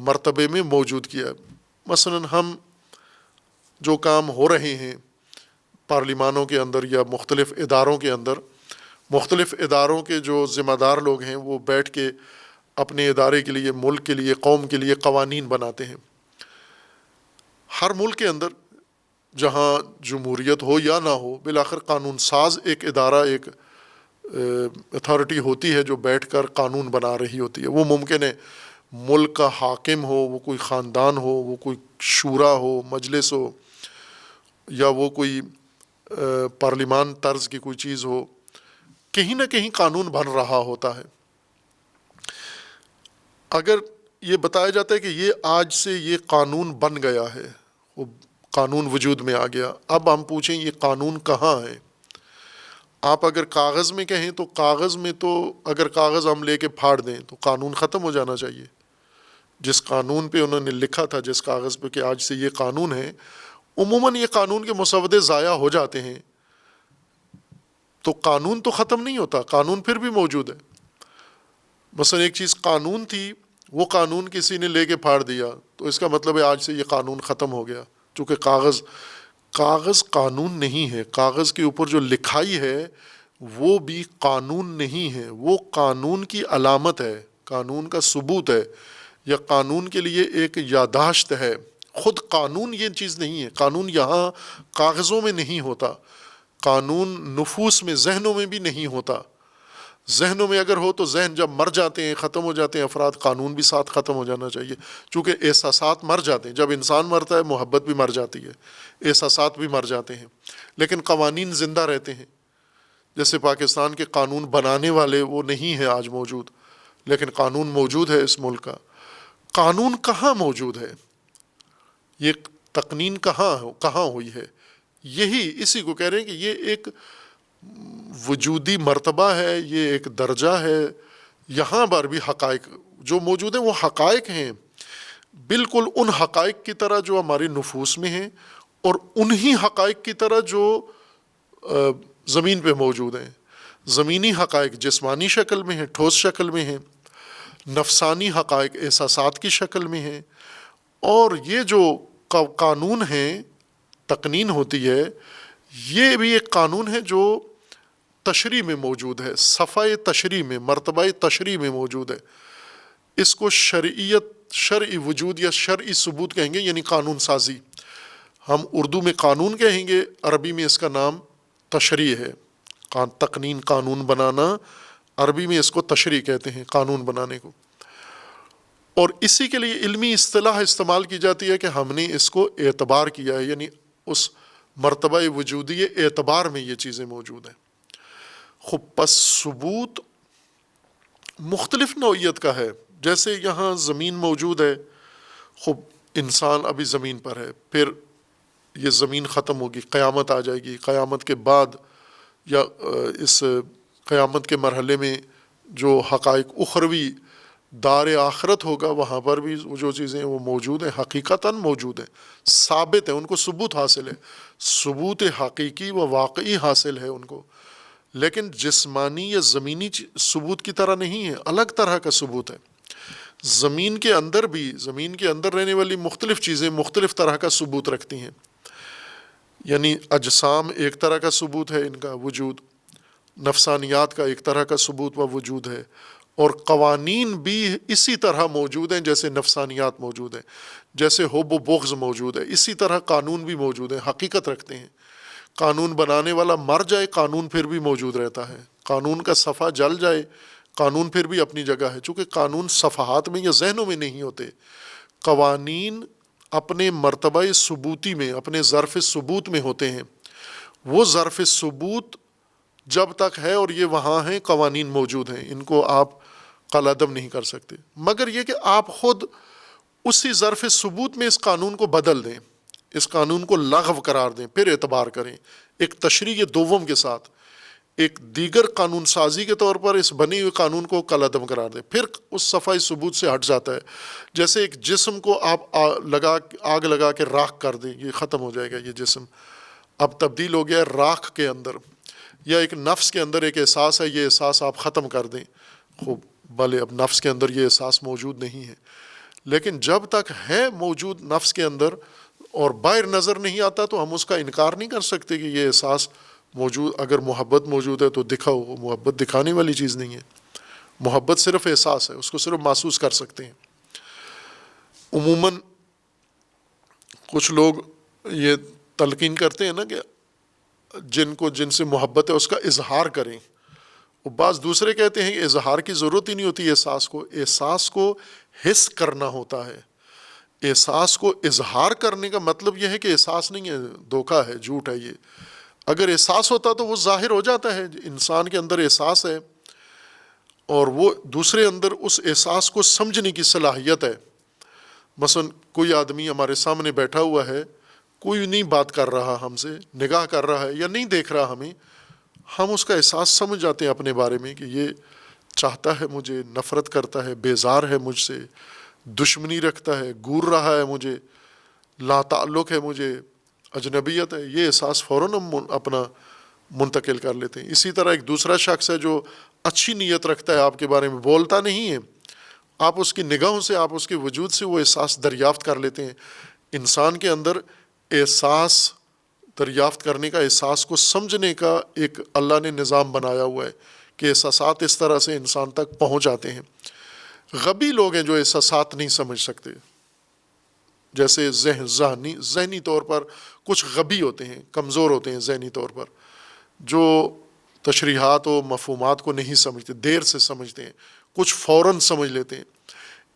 مرتبے میں موجود کیا ہے۔ مثلا ہم جو کام ہو رہے ہیں پارلیمانوں کے اندر یا مختلف اداروں کے اندر، مختلف اداروں کے جو ذمہ دار لوگ ہیں وہ بیٹھ کے اپنے ادارے کے لیے، ملک کے لیے، قوم کے لیے قوانین بناتے ہیں۔ ہر ملک کے اندر جہاں جمہوریت ہو یا نہ ہو، بالآخر قانون ساز ایک ادارہ، ایک اتھارٹی ہوتی ہے جو بیٹھ کر قانون بنا رہی ہوتی ہے۔ وہ ممکن ہے ملک کا حاکم ہو، وہ کوئی خاندان ہو، وہ کوئی شورا ہو، مجلس ہو، یا وہ کوئی پارلیمان طرز کی کوئی چیز ہو، کہیں نہ کہیں قانون بن رہا ہوتا ہے۔ اگر یہ بتایا جاتا ہے کہ یہ آج سے یہ قانون بن گیا ہے، وہ قانون وجود میں آ گیا، اب ہم پوچھیں یہ قانون کہاں ہے؟ آپ اگر کاغذ میں کہیں تو کاغذ میں تو اگر کاغذ ہم لے کے پھاڑ دیں تو قانون ختم ہو جانا چاہیے۔ جس قانون پہ انہوں نے لکھا تھا، جس کاغذ پہ کہ آج سے یہ قانون ہے، عموماً یہ قانون کے مسودے ضائع ہو جاتے ہیں، تو قانون تو ختم نہیں ہوتا، قانون پھر بھی موجود ہے۔ مثلا ایک چیز قانون تھی، وہ قانون کسی نے لے کے پھاڑ دیا تو اس کا مطلب ہے آج سے یہ قانون ختم ہو گیا، چونکہ کاغذ قانون نہیں ہے، کاغذ کے اوپر جو لکھائی ہے وہ بھی قانون نہیں ہے، وہ قانون کی علامت ہے، قانون کا ثبوت ہے، یا قانون کے لیے ایک یادداشت ہے۔ خود قانون یہ چیز نہیں ہے، قانون یہاں کاغذوں میں نہیں ہوتا، قانون نفوس میں، ذہنوں میں بھی نہیں ہوتا۔ ذہنوں میں اگر ہو تو ذہن جب مر جاتے ہیں، ختم ہو جاتے ہیں افراد، قانون بھی ساتھ ختم ہو جانا چاہیے، چونکہ احساسات مر جاتے ہیں۔ جب انسان مرتا ہے محبت بھی مر جاتی ہے، احساسات بھی مر جاتے ہیں، لیکن قوانین زندہ رہتے ہیں۔ جیسے پاکستان کے قانون بنانے والے وہ نہیں ہیں آج موجود، لیکن قانون موجود ہے اس ملک کا۔ قانون کہاں موجود ہے؟ یہ تقنین کہاں ہوئی ہے؟ یہی اسی کو کہہ رہے ہیں کہ یہ ایک وجودی مرتبہ ہے، یہ ایک درجہ ہے۔ یہاں پر بھی حقائق جو موجود ہیں وہ حقائق ہیں، بالکل ان حقائق کی طرح جو ہمارے نفوس میں ہیں، اور انہی حقائق کی طرح جو زمین پہ موجود ہیں۔ زمینی حقائق جسمانی شکل میں ہیں، ٹھوس شکل میں ہیں، نفسانی حقائق احساسات کی شکل میں ہیں، اور یہ جو قانون ہیں، تقنین ہوتی ہے، یہ بھی ایک قانون ہے جو تشریع میں موجود ہے، صفحہ تشریع میں، مرتبہ تشریع میں موجود ہے۔ اس کو شرعی وجود یا شرعی ثبوت کہیں گے، یعنی قانون سازی۔ ہم اردو میں قانون کہیں گے، عربی میں اس کا نام تشریع ہے۔ تقنین، قانون بنانا، عربی میں اس کو تشریع کہتے ہیں، قانون بنانے کو۔ اور اسی کے لیے علمی اصطلاح استعمال کی جاتی ہے کہ ہم نے اس کو اعتبار کیا ہے، یعنی اس مرتبہ وجودی اعتبار میں یہ چیزیں موجود ہیں۔ خب پس ثبوت مختلف نوعیت کا ہے۔ جیسے یہاں زمین موجود ہے، خب انسان ابھی زمین پر ہے، پھر یہ زمین ختم ہوگی، قیامت آ جائے گی، قیامت کے بعد یا اس قیامت کے مرحلے میں جو حقائق اخروی دار آخرت ہوگا وہاں پر بھی جو چیزیں وہ موجود ہیں، حقیقتاً موجود ہیں، ثابت ہیں، ان کو ثبوت حاصل ہے، ثبوت حقیقی و واقعی حاصل ہے ان کو، لیکن جسمانی یا زمینی ثبوت کی طرح نہیں ہے، الگ طرح کا ثبوت ہے۔ زمین کے اندر بھی، زمین کے اندر رہنے والی مختلف چیزیں مختلف طرح کا ثبوت رکھتی ہیں، یعنی اجسام ایک طرح کا ثبوت ہے ان کا وجود، نفسانیات کا ایک طرح کا ثبوت و وجود ہے، اور قوانین بھی اسی طرح موجود ہیں جیسے نفسانیات موجود ہیں، جیسے حب و بغض موجود ہے، اسی طرح قانون بھی موجود ہیں، حقیقت رکھتے ہیں۔ قانون بنانے والا مر جائے، قانون پھر بھی موجود رہتا ہے، قانون کا صفحہ جل جائے، قانون پھر بھی اپنی جگہ ہے، چونکہ قانون صفحات میں یا ذہنوں میں نہیں ہوتے، قوانین اپنے مرتبہ ثبوتی میں، اپنے ظرف ثبوت میں ہوتے ہیں۔ وہ ظرف ثبوت جب تک ہے اور یہ وہاں ہیں، قوانین موجود ہیں، ان کو آپ قلعدم نہیں کر سکتے، مگر یہ کہ آپ خود اسی ظرف ثبوت میں اس قانون کو بدل دیں، اس قانون کو لغو قرار دیں، پھر اعتبار کریں ایک تشریح دوم کے ساتھ، ایک دیگر قانون سازی کے طور پر اس بنے ہوئے قانون کو قلعدم قرار دیں، پھر اس صفحہ ثبوت سے ہٹ جاتا ہے۔ جیسے ایک جسم کو آپ آگ لگا کے راکھ کر دیں، یہ ختم ہو جائے گا، یہ جسم اب تبدیل ہو گیا ہے راکھ کے اندر، یا ایک نفس کے اندر ایک احساس ہے، یہ احساس آپ ختم کر دیں، خوب بھلے اب نفس کے اندر یہ احساس موجود نہیں ہے، لیکن جب تک ہے موجود نفس کے اندر اور باہر نظر نہیں آتا تو ہم اس کا انکار نہیں کر سکتے کہ یہ احساس موجود، اگر محبت موجود ہے تو دکھاؤ، محبت دکھانے والی چیز نہیں ہے، محبت صرف احساس ہے، اس کو صرف محسوس کر سکتے ہیں۔ عموماً کچھ لوگ یہ تلقین کرتے ہیں نا کہ جن سے محبت ہے اس کا اظہار کریں، اور بعض دوسرے کہتے ہیں کہ اظہار کی ضرورت ہی نہیں ہوتی، احساس کو حس کرنا ہوتا ہے۔ احساس کو اظہار کرنے کا مطلب یہ ہے کہ احساس نہیں ہے، دھوکہ ہے، جھوٹ ہے یہ۔ اگر احساس ہوتا تو وہ ظاہر ہو جاتا ہے، انسان کے اندر احساس ہے اور وہ دوسرے اندر اس احساس کو سمجھنے کی صلاحیت ہے۔ مثلا کوئی آدمی ہمارے سامنے بیٹھا ہوا ہے، کوئی نہیں بات کر رہا ہم سے، نگاہ کر رہا ہے یا نہیں دیکھ رہا ہمیں، ہم اس کا احساس سمجھ جاتے ہیں اپنے بارے میں کہ یہ چاہتا ہے مجھے، نفرت کرتا ہے، بیزار ہے مجھ سے، دشمنی رکھتا ہے، گور رہا ہے مجھے، لا تعلق ہے مجھے، اجنبیت ہے، یہ احساس فوراً ہم اپنا منتقل کر لیتے ہیں۔ اسی طرح ایک دوسرا شخص ہے جو اچھی نیت رکھتا ہے آپ کے بارے میں، بولتا نہیں ہے، آپ اس کی نگاہوں سے، آپ اس کے وجود سے وہ احساس دریافت کر لیتے ہیں۔ انسان کے اندر احساس دریافت کرنے کا، احساس کو سمجھنے کا ایک اللہ نے نظام بنایا ہوا ہے کہ احساسات اس طرح سے انسان تک پہنچ جاتے ہیں۔ غبی لوگ ہیں جو احساسات نہیں سمجھ سکتے، جیسے ذہنی طور پر کچھ غبی ہوتے ہیں، کمزور ہوتے ہیں ذہنی طور پر، جو تشریحات و مفہومات کو نہیں سمجھتے، دیر سے سمجھتے ہیں، کچھ فوراً سمجھ لیتے ہیں۔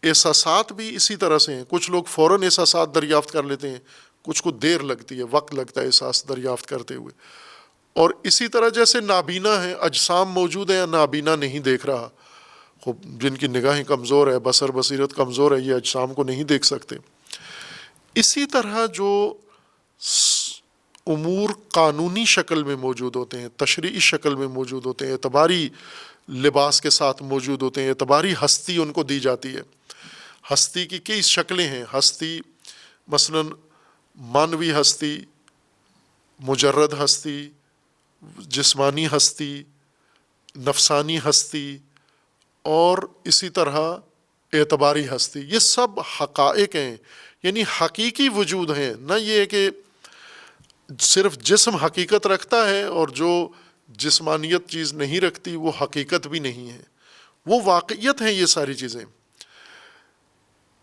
احساسات بھی اسی طرح سے ہیں، کچھ لوگ فوراً احساسات دریافت کر لیتے ہیں، کچھ کو دیر لگتی ہے، وقت لگتا ہے احساس دریافت کرتے ہوئے۔ اور اسی طرح جیسے نابینا ہیں، اجسام موجود ہیں، نابینا نہیں دیکھ رہا، خوب جن کی نگاہیں کمزور ہے، بصیرت کمزور ہے، یہ اجسام کو نہیں دیکھ سکتے۔ اسی طرح جو امور قانونی شکل میں موجود ہوتے ہیں، تشریعی شکل میں موجود ہوتے ہیں، اعتباری لباس کے ساتھ موجود ہوتے ہیں، اعتباری ہستی ان کو دی جاتی ہے۔ ہستی کی کئی شکلیں ہیں، ہستی مثلاً مانوی ہستی، مجرد ہستی، جسمانی ہستی، نفسانی ہستی، اور اسی طرح اعتباری ہستی، یہ سب حقائق ہیں، یعنی حقیقی وجود ہیں، نہ یہ کہ صرف جسم حقیقت رکھتا ہے اور جو جسمانیت چیز نہیں رکھتی وہ حقیقت بھی نہیں ہے، وہ واقعیت ہیں۔ یہ ساری چیزیں،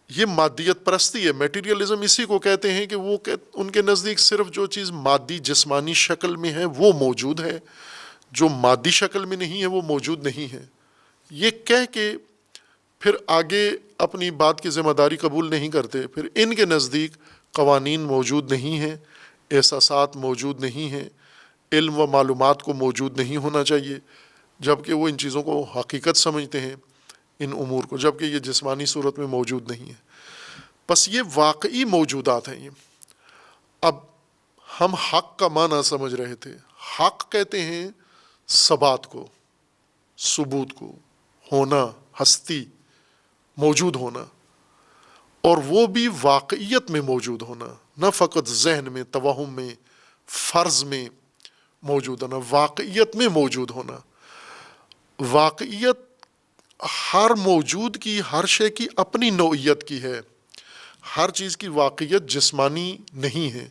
یہ مادیت پرستی ہے، میٹیریلزم اسی کو کہتے ہیں کہ وہ ان کے نزدیک صرف جو چیز مادی جسمانی شکل میں ہے وہ موجود ہے، جو مادی شکل میں نہیں ہے وہ موجود نہیں ہے۔ یہ کہہ کے پھر آگے اپنی بات کی ذمہ داری قبول نہیں کرتے، پھر ان کے نزدیک قوانین موجود نہیں ہیں، احساسات موجود نہیں ہیں، علم و معلومات کو موجود نہیں ہونا چاہیے، جبکہ وہ ان چیزوں کو حقیقت سمجھتے ہیں، ان امور کو، جبکہ یہ جسمانی صورت میں موجود نہیں ہے۔ بس یہ واقعی موجودات ہیں۔ یہ اب ہم حق کا معنی سمجھ رہے تھے، حق کہتے ہیں ثبات کو، ثبوت کو، ہونا، ہستی، موجود ہونا، اور وہ بھی واقعیت میں موجود ہونا، نہ فقط ذہن میں، توہم میں، فرض میں موجود ہونا، واقعیت میں موجود ہونا۔ واقعیت ہر موجود کی، ہر شے کی اپنی نوعیت کی ہے، ہر چیز کی واقعیت جسمانی نہیں ہے۔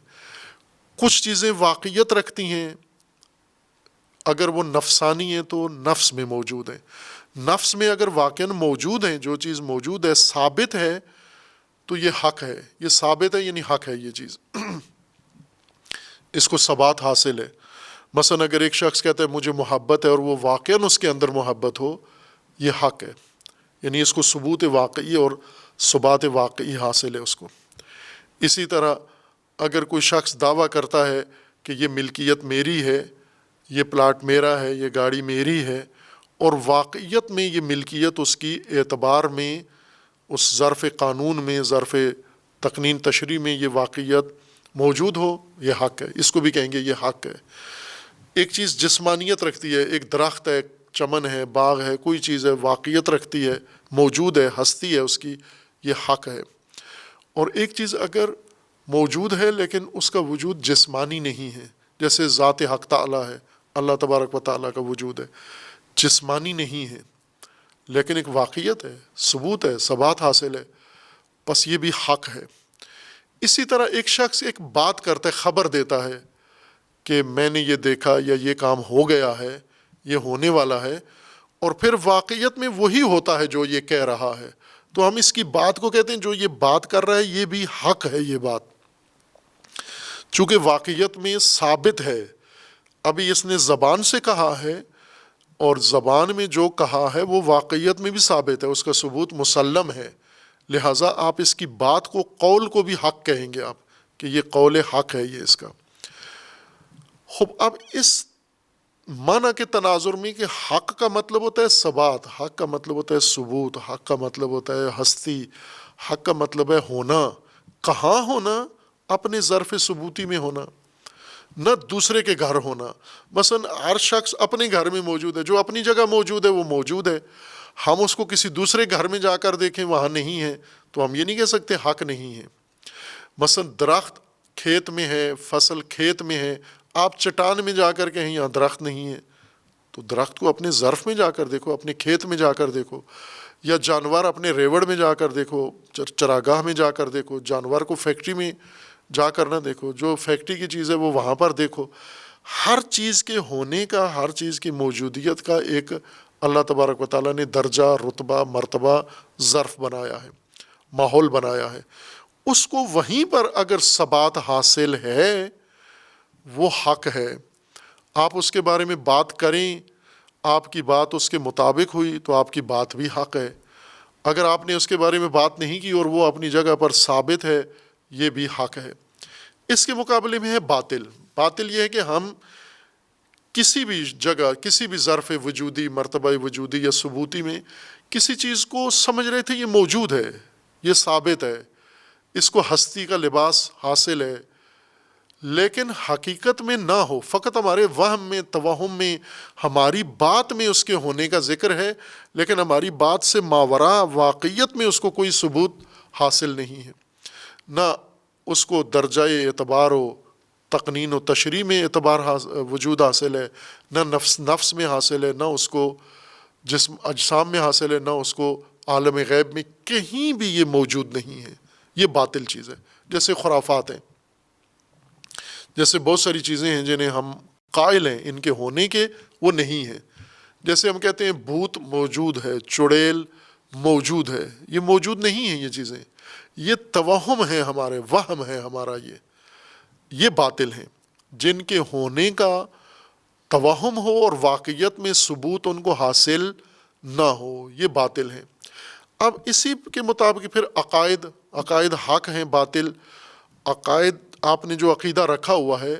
کچھ چیزیں واقعیت رکھتی ہیں، اگر وہ نفسانی ہے تو نفس میں موجود ہے، نفس میں اگر واقعاً موجود ہیں، جو چیز موجود ہے، ثابت ہے، تو یہ حق ہے، یہ ثابت ہے یعنی حق ہے یہ چیز، اس کو ثبات حاصل ہے۔ مثلا اگر ایک شخص کہتا ہے مجھے محبت ہے اور وہ واقعاً اس کے اندر محبت ہو، یہ حق ہے، یعنی اس کو ثبوت واقعی اور ثبات واقعی حاصل ہے اس کو۔ اسی طرح اگر کوئی شخص دعویٰ کرتا ہے کہ یہ ملکیت میری ہے، یہ پلاٹ میرا ہے، یہ گاڑی میری ہے، اور واقعیت میں یہ ملکیت اس کی اعتبار میں، اس ظرف قانون میں، ظرف تقنین تشریح میں یہ واقعیت موجود ہو، یہ حق ہے، اس کو بھی کہیں گے یہ حق ہے۔ ایک چیز جسمانیت رکھتی ہے، ایک درخت ہے، چمن ہے، باغ ہے، کوئی چیز ہے، واقعیت رکھتی ہے، موجود ہے، ہستی ہے اس کی، یہ حق ہے۔ اور ایک چیز اگر موجود ہے لیکن اس کا وجود جسمانی نہیں ہے، جیسے ذات حق تعالیٰ ہے، اللہ تبارک و تعالیٰ کا وجود ہے، جسمانی نہیں ہے لیکن ایک واقعیت ہے، ثبوت ہے، ثبات حاصل ہے، بس یہ بھی حق ہے۔ اسی طرح ایک شخص ایک بات کرتا ہے، خبر دیتا ہے کہ میں نے یہ دیکھا یا یہ کام ہو گیا ہے، یہ ہونے والا ہے، اور پھر واقعیت میں وہی ہوتا ہے جو یہ کہہ رہا ہے، تو ہم اس کی بات کو کہتے ہیں جو یہ بات کر رہا ہے یہ بھی حق ہے یہ بات، چونکہ واقعیت میں ثابت ہے۔ ابھی اس نے زبان سے کہا ہے، اور زبان میں جو کہا ہے وہ واقعیت میں بھی ثابت ہے، اس کا ثبوت مسلم ہے، لہٰذا آپ اس کی بات کو، قول کو بھی حق کہیں گے آپ، کہ یہ قول حق ہے یہ اس کا۔ خوب، اب اس معنی کے تناظر میں کہ حق کا مطلب ہوتا ہے ثبات، حق کا مطلب ہوتا ہے ثبوت، حق کا مطلب ہوتا ہے ہستی، حق کا مطلب ہے ہونا، کہاں ہونا؟ اپنے ظرف ثبوتی میں ہونا، نہ دوسرے کے گھر ہونا۔ مثلا ہر شخص اپنے گھر میں موجود ہے، جو اپنی جگہ موجود ہے وہ موجود ہے، ہم اس کو کسی دوسرے گھر میں جا کر دیکھیں وہاں نہیں ہے تو ہم یہ نہیں کہہ سکتے حق نہیں ہے۔ مثلا درخت کھیت میں ہے، فصل کھیت میں ہے، آپ چٹان میں جا کر کہیں یہاں درخت نہیں ہے، تو درخت کو اپنے ظرف میں جا کر دیکھو، اپنے کھیت میں جا کر دیکھو، یا جانور اپنے ریوڑ میں جا کر دیکھو، چراگاہ میں جا کر دیکھو، جانور کو فیکٹری میں جا کر نہ دیکھو، جو فیکٹری کی چیز ہے وہ وہاں پر دیکھو۔ ہر چیز کے ہونے کا، ہر چیز کی موجودیت کا ایک اللہ تبارک و تعالیٰ نے درجہ، رتبہ، مرتبہ، ظرف بنایا ہے، ماحول بنایا ہے، اس کو وہیں پر اگر ثبات حاصل ہے وہ حق ہے۔ آپ اس کے بارے میں بات کریں، آپ کی بات اس کے مطابق ہوئی تو آپ کی بات بھی حق ہے، اگر آپ نے اس کے بارے میں بات نہیں کی اور وہ اپنی جگہ پر ثابت ہے یہ بھی حق ہے۔ اس کے مقابلے میں ہے باطل۔ باطل یہ ہے کہ ہم کسی بھی جگہ، کسی بھی ظرف وجودی، مرتبہ وجودی یا ثبوتی میں کسی چیز کو سمجھ رہے تھے یہ موجود ہے، یہ ثابت ہے، اس کو ہستی کا لباس حاصل ہے، لیکن حقیقت میں نہ ہو، فقط ہمارے وہم میں، توہم میں، ہماری بات میں اس کے ہونے کا ذکر ہے، لیکن ہماری بات سے ماوراء واقعیت میں اس کو کوئی ثبوت حاصل نہیں ہے، نہ اس کو درجہ اعتبار و تقنین و تشریح میں اعتبار وجود حاصل ہے، نہ نفس میں حاصل ہے، نہ اس کو جسم اجسام میں حاصل ہے، نہ اس کو عالم غیب میں، کہیں بھی یہ موجود نہیں ہے، یہ باطل چیز ہے۔ جیسے خرافات ہیں، جیسے بہت ساری چیزیں ہیں جنہیں ہم قائل ہیں ان کے ہونے کے، وہ نہیں ہیں۔ جیسے ہم کہتے ہیں بھوت موجود ہے، چڑیل موجود ہے، یہ موجود نہیں ہیں، یہ چیزیں یہ توہم ہے، ہمارے وہم ہے ہمارا، یہ باطل ہیں، جن کے ہونے کا توہم ہو اور واقعیت میں ثبوت ان کو حاصل نہ ہو، یہ باطل ہیں۔ اب اسی کے مطابق پھر عقائد حق ہیں، باطل عقائد، آپ نے جو عقیدہ رکھا ہوا ہے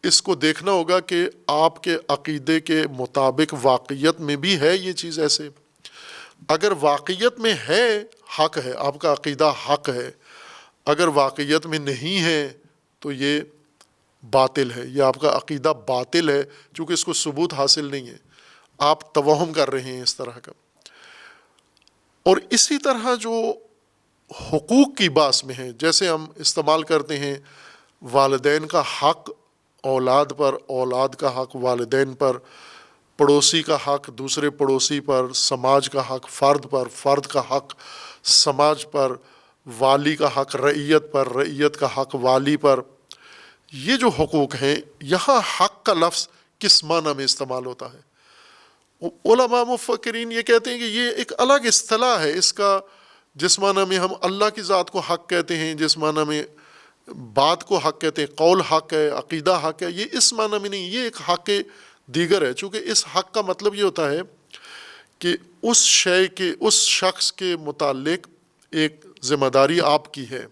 اس کو دیکھنا ہوگا کہ آپ کے عقیدے کے مطابق واقعیت میں بھی ہے یہ چیز ایسے، اگر واقعیت میں ہے حق ہے، آپ کا عقیدہ حق ہے، اگر واقعیت میں نہیں ہے تو یہ باطل ہے، یہ آپ کا عقیدہ باطل ہے، چونکہ اس کو ثبوت حاصل نہیں ہے، آپ توہم کر رہے ہیں اس طرح کا۔ اور اسی طرح جو حقوق کی باس میں ہے، جیسے ہم استعمال کرتے ہیں والدین کا حق اولاد پر، اولاد کا حق والدین پر، پڑوسی کا حق دوسرے پڑوسی پر، سماج کا حق فرد پر، فرد کا حق سماج پر، والی کا حق رعیت پر، رعیت کا حق والی پر. یہ جو حقوق ہیں، یہاں حق کا لفظ کس معنی میں استعمال ہوتا ہے؟ علماء مفکرین یہ کہتے ہیں کہ یہ ایک الگ اصطلاح ہے. اس کا جس معنی میں ہم اللہ کی ذات کو حق کہتے ہیں، جس معنی میں بات کو حق کہتے ہیں، قول حق ہے، عقیدہ حق ہے، یہ اس معنی میں نہیں، یہ ایک حق دیگر ہے. چونکہ اس حق کا مطلب یہ ہوتا ہے کہ اس شے کے، اس شخص کے متعلق ایک ذمہ داری آپ کی ہے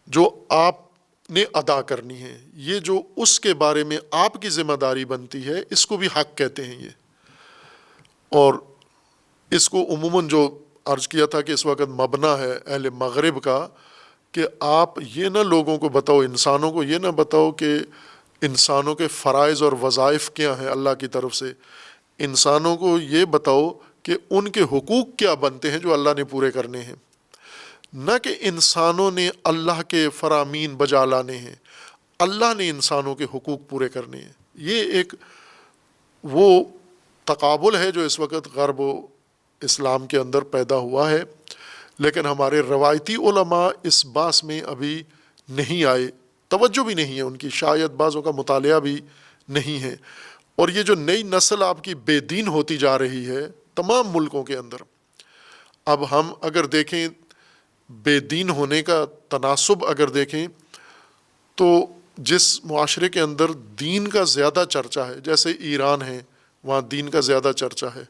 جو آپ نے ادا کرنی ہے. یہ جو اس کے بارے میں آپ کی ذمہ داری بنتی ہے، اس کو بھی حق کہتے ہیں یہ. اور اس کو عموماً جو عرض کیا تھا کہ اس وقت مبنا ہے اہل مغرب کا، کہ آپ یہ نہ لوگوں کو بتاؤ، انسانوں کو یہ نہ بتاؤ کہ انسانوں کے فرائض اور وظائف کیا ہیں اللہ کی طرف سے. انسانوں کو یہ بتاؤ کہ ان کے حقوق کیا بنتے ہیں جو اللہ نے پورے کرنے ہیں، نہ کہ انسانوں نے اللہ کے فرامین بجا لانے ہیں، اللہ نے انسانوں کے حقوق پورے کرنے ہیں. یہ ایک وہ تقابل ہے جو اس وقت غرب و اسلام کے اندر پیدا ہوا ہے، لیکن ہمارے روایتی علماء اس باس میں ابھی نہیں آئے، توجہ بھی نہیں ہے ان کی، شاید بعضوں کا مطالعہ بھی نہیں ہے. اور یہ جو نئی نسل آپ کی بے دین ہوتی جا رہی ہے تمام ملکوں کے اندر، اب ہم اگر دیکھیں بے دین ہونے کا تناسب اگر دیکھیں تو جس معاشرے کے اندر دین کا زیادہ چرچا ہے، جیسے ایران ہے وہاں دین کا زیادہ چرچا ہے،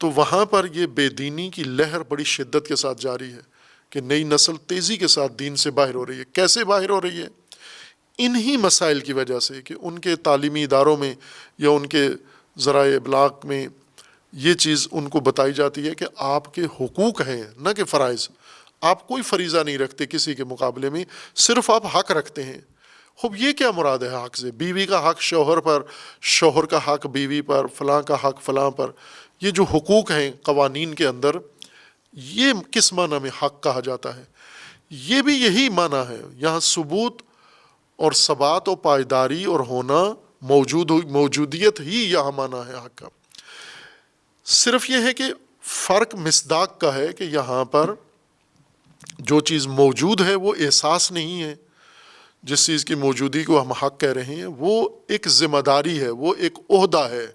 تو وہاں پر یہ بے دینی کی لہر بڑی شدت کے ساتھ جاری ہے کہ نئی نسل تیزی کے ساتھ دین سے باہر ہو رہی ہے. کیسے باہر ہو رہی ہے؟ انہی مسائل کی وجہ سے کہ ان کے تعلیمی اداروں میں یا ان کے ذرائع ابلاغ میں یہ چیز ان کو بتائی جاتی ہے کہ آپ کے حقوق ہیں نہ کہ فرائض. آپ کوئی فریضہ نہیں رکھتے کسی کے مقابلے میں، صرف آپ حق رکھتے ہیں. خوب یہ کیا مراد ہے حق سے؟ بیوی کا حق شوہر پر، شوہر کا حق بیوی پر، فلاں کا حق فلاں پر. یہ جو حقوق ہیں قوانین کے اندر، یہ کس معنی میں حق کہا جاتا ہے؟ یہ بھی یہی معنی ہے. یہاں ثبوت اور ثبات و پائیداری اور ہونا، موجودیت ہی یہاں معنی ہے حق کا. صرف یہ ہے کہ فرق مصداق کا ہے کہ یہاں پر جو چیز موجود ہے وہ احساس نہیں ہے، جس چیز کی موجودگی کو ہم حق کہہ رہے ہیں وہ ایک ذمہ داری ہے، وہ ایک عہدہ ہے،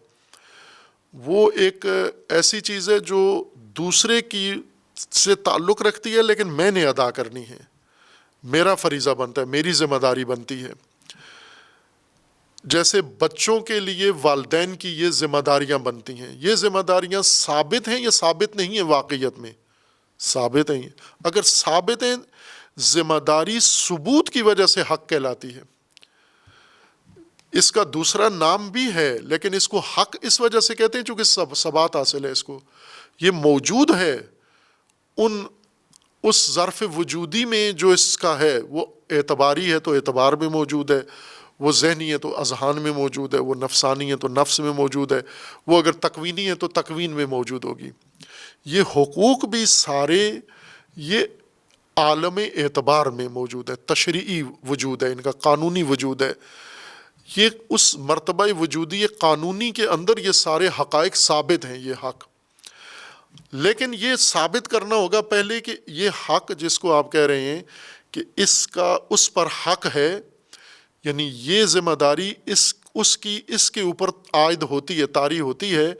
وہ ایک ایسی چیز ہے جو دوسرے کی سے تعلق رکھتی ہے لیکن میں نے ادا کرنی ہے، میرا فریضہ بنتا ہے، میری ذمہ داری بنتی ہے. جیسے بچوں کے لیے والدین کی یہ ذمہ داریاں بنتی ہیں، یہ ذمہ داریاں ثابت ہیں یا ثابت نہیں ہیں؟ واقعیت میں ثابت ہیں. اگر ثابت ہیں، ذمہ داری ثبوت کی وجہ سے حق کہلاتی ہے. اس کا دوسرا نام بھی ہے لیکن اس کو حق اس وجہ سے کہتے ہیں چونکہ ثبات حاصل ہے اس کو، یہ موجود ہے اس ظرف وجودی میں جو اس کا ہے. وہ اعتباری ہے تو اعتبار میں موجود ہے، وہ ذہنی ہے تو اذہان میں موجود ہے، وہ نفسانی ہے تو نفس میں موجود ہے، وہ اگر تکوینی ہے تو تکوین میں موجود ہوگی. یہ حقوق بھی سارے یہ عالم اعتبار میں موجود ہے، تشریعی وجود ہے، ان کا قانونی وجود ہے. یہ اس مرتبہ وجودی قانونی کے اندر یہ سارے حقائق ثابت ہیں، یہ حق. لیکن یہ ثابت کرنا ہوگا پہلے کہ یہ حق جس کو آپ کہہ رہے ہیں کہ اس پر حق ہے، یعنی یہ ذمہ داری اس کے اوپر عائد ہوتی ہے، طاری ہوتی ہے.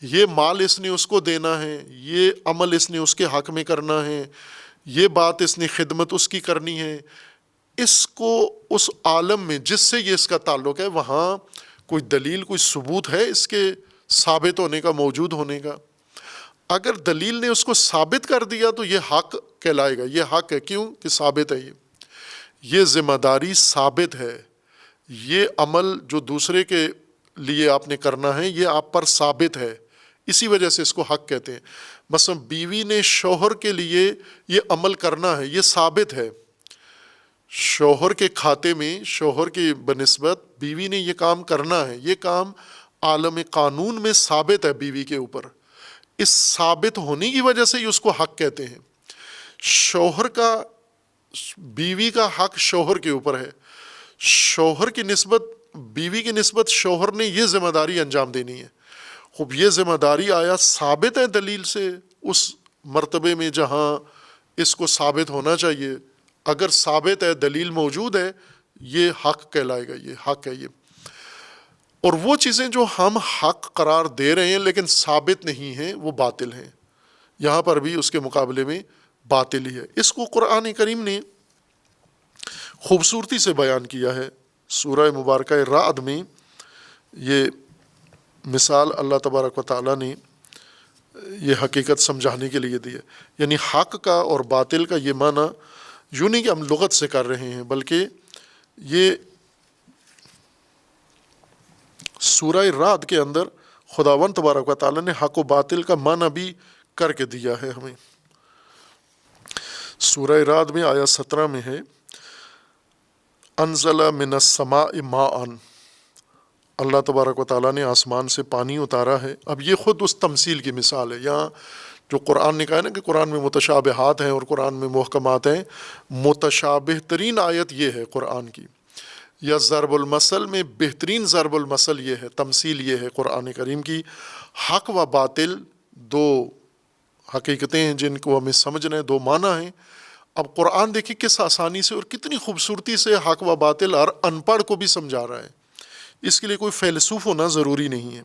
یہ مال اس نے اس کو دینا ہے، یہ عمل اس نے اس کے حق میں کرنا ہے، یہ بات اس نے خدمت اس کی کرنی ہے. اس کو اس عالم میں جس سے یہ اس کا تعلق ہے وہاں کوئی دلیل، کوئی ثبوت ہے اس کے ثابت ہونے کا، موجود ہونے کا؟ اگر دلیل نے اس کو ثابت کر دیا تو یہ حق کہلائے گا. یہ حق ہے کیوں کہ ثابت ہے. یہ ذمہ داری ثابت ہے، یہ عمل جو دوسرے کے لیے آپ نے کرنا ہے یہ آپ پر ثابت ہے، اسی وجہ سے اس کو حق کہتے ہیں. مثلا بیوی نے شوہر کے لیے یہ عمل کرنا ہے، یہ ثابت ہے. شوہر کے کھاتے میں شوہر کی بنسبت بیوی نے یہ کام کرنا ہے، یہ کام عالم قانون میں ثابت ہے بیوی کے اوپر. اس ثابت ہونے کی وجہ سے ہی اس کو حق کہتے ہیں۔ شوہر کا، بیوی کا حق شوہر کے اوپر ہے، شوہر کی نسبت، بیوی کی نسبت شوہر نے یہ ذمہ داری انجام دینی ہے۔ خوب یہ ذمہ داری آیا ثابت ہے دلیل سے اس مرتبے میں جہاں اس کو ثابت ہونا چاہیے، اگر ثابت ہے، دلیل موجود ہے، یہ حق کہلائے گا، یہ حق ہے یہ۔ اور وہ چیزیں جو ہم حق قرار دے رہے ہیں لیکن ثابت نہیں ہیں، وہ باطل ہیں، یہاں پر بھی اس کے مقابلے میں باطل ہی ہے۔ اس کو قرآن کریم نے خوبصورتی سے بیان کیا ہے سورہ مبارکہ رعد میں۔ یہ مثال اللہ تبارک و تعالیٰ نے یہ حقیقت سمجھانے کے لیے دی ہے، یعنی حق کا اور باطل کا یہ معنی یوں نہیں کہ ہم لغت سے کر رہے ہیں، بلکہ یہ سورہ رعد کے اندر خداوند تبارک و تعالیٰ نے حق و باطل کا معنی بھی کر کے دیا ہے ہمیں۔ سورہ رعد میں آیت 17 میں ہے انزل من السماء ماء، اللہ تبارک و تعالیٰ نے آسمان سے پانی اتارا ہے۔ اب یہ خود اس تمثیل کی مثال ہے، یہاں جو قرآن نے کہا ہے نا کہ قرآن میں متشابہات ہیں اور قرآن میں محکمات ہیں، متشابہ ترین آیت یہ ہے قرآن کی، یا ضرب المثل میں بہترین ضرب المثل یہ ہے، تمثیل یہ ہے قرآن کریم کی۔ حق و باطل دو حقیقتیں ہیں جن کو ہمیں سمجھنا ہے، دو معنی ہیں۔ اب قرآن دیکھیں کس آسانی سے اور کتنی خوبصورتی سے حق و باطل ہر ان پڑھ کو بھی سمجھا رہا ہے، اس کے لیے کوئی فیلسوف ہونا ضروری نہیں ہے۔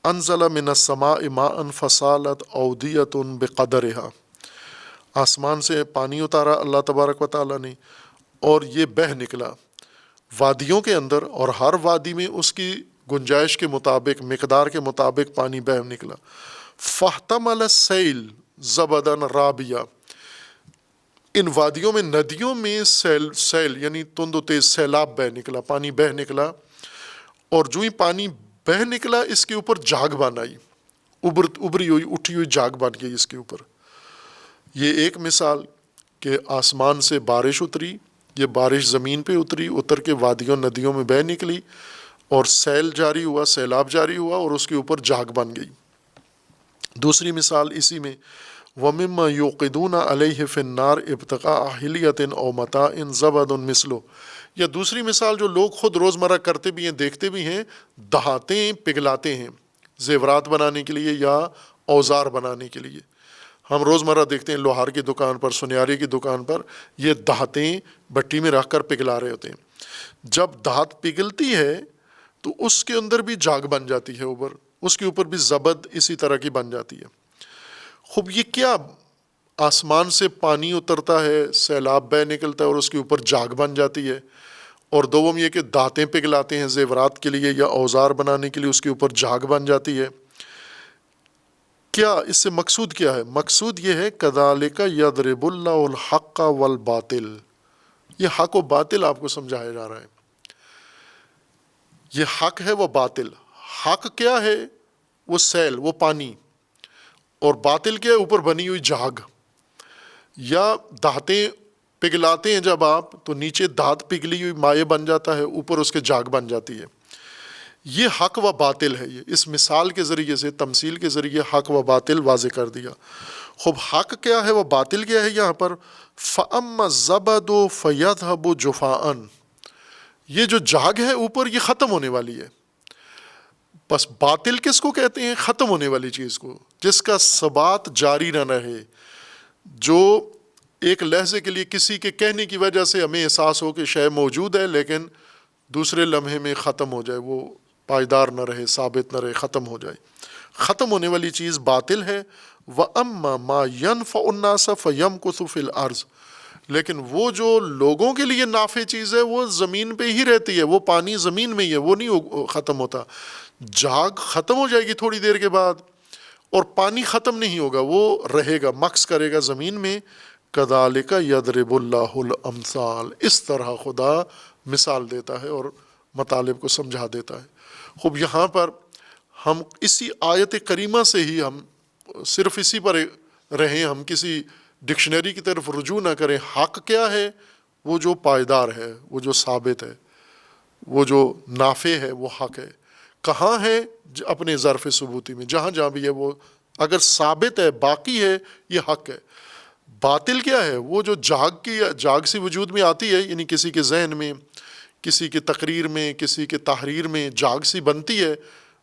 انزل من السماء ماء فسالت اودیۃ بقدرها، آسمان سے پانی اتارا اللہ تبارک و تعالیٰ نے اور یہ بہہ نکلا وادیوں کے اندر، اور ہر وادی میں اس کی گنجائش کے مطابق، مقدار کے مطابق پانی بہہ نکلا۔ فاحتمل السیل زبدا رابیا، ان وادیوں میں، ندیوں میں سیل یعنی تند و تیز سیلاب بہہ نکلا، پانی بہہ نکلا، اور جو ہی پانی بہہ نکلا اس کے اوپر جھاگ بن آئی، ابری ہوئی اٹھی ہوئی جھاگ بن گئی اس کے اوپر۔ یہ ایک مثال کہ آسمان سے بارش اتری، یہ بارش زمین پہ اتری، اتر کے وادیوں ندیوں میں بہہ نکلی اور سیل جاری ہوا، سیلاب جاری ہوا اور اس کے اوپر جھاگ بن گئی۔ دوسری مثال اسی میں وَمِمَّا يُوقِدُونَ عَلَيْهِ فِي النَّارِ ابْتِغَاءَ حِلْيَةٍ أَوْ مَتَاعٍ زَبَدٌ مِثْلُهُ، یا دوسری مثال جو لوگ خود روزمرہ کرتے بھی ہیں، دیکھتے بھی ہیں، دہاتے ہیں، پگھلاتے ہیں زیورات بنانے کے لیے یا اوزار بنانے کے لیے۔ ہم روزمرہ دیکھتے ہیں لوہار کی دکان پر، سنیاری کی دکان پر یہ دہاتیں بھٹی میں رکھ کر پگھلا رہے ہوتے ہیں۔ جب دھات پگھلتی ہے تو اس کے اندر بھی جھاگ بن جاتی ہے، اوپر اس کے اوپر بھی زبد اسی طرح کی بن جاتی ہے۔ خوب یہ کیا، آسمان سے پانی اترتا ہے، سیلاب بہہ نکلتا ہے اور اس کے اوپر جھاگ بن جاتی ہے، اور دوم یہ کہ دھاتیں پگھلاتے ہیں زیورات کے لیے یا اوزار بنانے کے لیے، اس کے اوپر جھاگ بن جاتی ہے۔ کیا اس سے مقصود کیا ہے؟ مقصود یہ ہے کذالک یضرب اللہ الحق والباطل، یہ حق و باطل آپ کو سمجھایا جا رہا ہے۔ یہ حق ہے وہ باطل۔ حق کیا ہے؟ وہ سیل، وہ پانی، اور باطل کیا ہے؟ اوپر بنی ہوئی جھاگ۔ یا دھاتیں پگھلاتے ہیں جب آپ تو نیچے دھات پگھلی ہوئی مائع بن جاتا ہے، اوپر اس کے جھاگ بن جاتی ہے۔ یہ حق و باطل ہے۔ یہ اس مثال کے ذریعے سے، تمثیل کے ذریعے حق و باطل واضح کر دیا۔ خوب حق کیا ہے، وہ باطل کیا ہے یہاں پر؟ فَأَمَّا الزَّبَدُ فَيَذْهَبُ جُفَاءً، یہ جو جھاگ ہے اوپر یہ ختم ہونے والی ہے۔ بس باطل کس کو کہتے ہیں؟ ختم ہونے والی چیز کو، جس کا ثبات جاری نہ رہے، جو ایک لحظے کے لیے کسی کے کہنے کی وجہ سے ہمیں احساس ہو کہ شے موجود ہے لیکن دوسرے لمحے میں ختم ہو جائے، وہ پائیدار نہ رہے، ثابت نہ رہے، ختم ہو جائے۔ ختم ہونے والی چیز باطل ہے۔ وَأَمَّا مَا يَنْفَعُ النَّاسَ فَيَمْكُثُ فِي الْأَرْضِ، لیکن وہ جو لوگوں کے لیے نافع چیز ہے وہ زمین پہ ہی رہتی ہے، وہ پانی زمین میں ہی ہے، وہ نہیں ختم ہوتا۔ جھاگ ختم ہو جائے گی تھوڑی دیر کے بعد، اور پانی ختم نہیں ہوگا، وہ رہے گا، مکث کرے گا زمین میں۔ کذالک یضرب اللہ الامثال، اس طرح خدا مثال دیتا ہے اور مطالب کو سمجھا دیتا ہے۔ خوب یہاں پر ہم اسی آیت کریمہ سے ہی ہم صرف اسی پر رہیں، ہم کسی ڈکشنری کی طرف رجوع نہ کریں۔ حق کیا ہے؟ وہ جو پائیدار ہے، وہ جو ثابت ہے، وہ جو نافع ہے، وہ حق ہے۔ کہاں ہے؟ اپنے ظرف ثبوتی میں، جہاں جہاں بھی ہے وہ اگر ثابت ہے، باقی ہے، یہ حق ہے۔ باطل کیا ہے؟ وہ جو جاگ سی وجود میں آتی ہے، یعنی کسی کے ذہن میں، کسی کے تقریر میں، کسی کے تحریر میں جاگ سی بنتی ہے،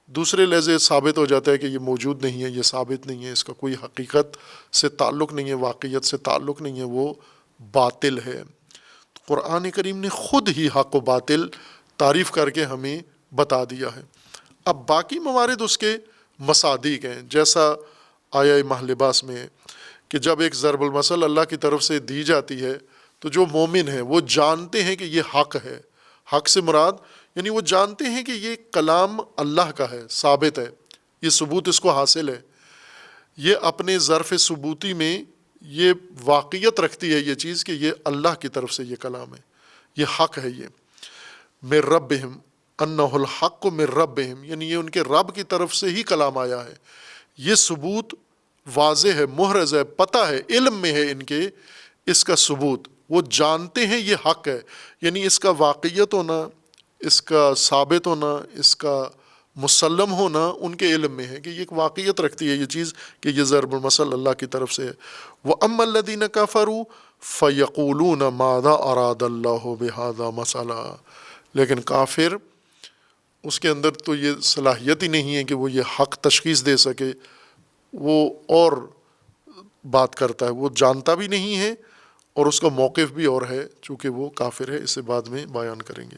دوسرے لحظے ثابت ہو جاتا ہے کہ یہ موجود نہیں ہے، یہ ثابت نہیں ہے، اس کا کوئی حقیقت سے تعلق نہیں ہے، واقعیت سے تعلق نہیں ہے، وہ باطل ہے۔ قرآن کریم نے خود ہی حق و باطل تعریف کر کے ہمیں بتا دیا ہے۔ اب باقی موارد اس کے مصادیق ہیں، جیسا آیہ مہلباس میں کہ جب ایک ضرب المثل اللہ کی طرف سے دی جاتی ہے تو جو مومن ہیں وہ جانتے ہیں کہ یہ حق ہے۔ حق سے مراد یعنی وہ جانتے ہیں کہ یہ کلام اللہ کا ہے، ثابت ہے، یہ ثبوت اس کو حاصل ہے، یہ اپنے ظرف ثبوتی میں یہ واقعیت رکھتی ہے یہ چیز کہ یہ اللہ کی طرف سے یہ کلام ہے، یہ حق ہے، یہ من ربہم انہ الحق من ربہم، یعنی یہ ان کے رب کی طرف سے ہی کلام آیا ہے۔ یہ ثبوت واضح ہے، محرز ہے، پتہ ہے، علم میں ہے ان کے اس کا ثبوت، وہ جانتے ہیں یہ حق ہے، یعنی اس کا واقعیت ہونا، اس کا ثابت ہونا، اس کا مسلم ہونا ان کے علم میں ہے کہ یہ ایک واقعیت رکھتی ہے یہ چیز کہ یہ ضرب المثل اللہ کی طرف سے ہے۔ وَأَمَّا الَّذِينَ كَفَرُوا فَيَقُولُونَ مَاذَا أَرَادَ اللَّهُ بِهَذَا مَثَلًا، لیکن کافر اس کے اندر تو یہ صلاحیت ہی نہیں ہے کہ وہ یہ حق تشخیص دے سکے، وہ اور بات کرتا ہے، وہ جانتا بھی نہیں ہے اور اس کا موقف بھی اور ہے، چونکہ وہ کافر ہے، اسے بعد میں بیان کریں گے۔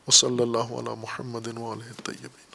وصلی اللہ علی محمد وآلہ الطیبین۔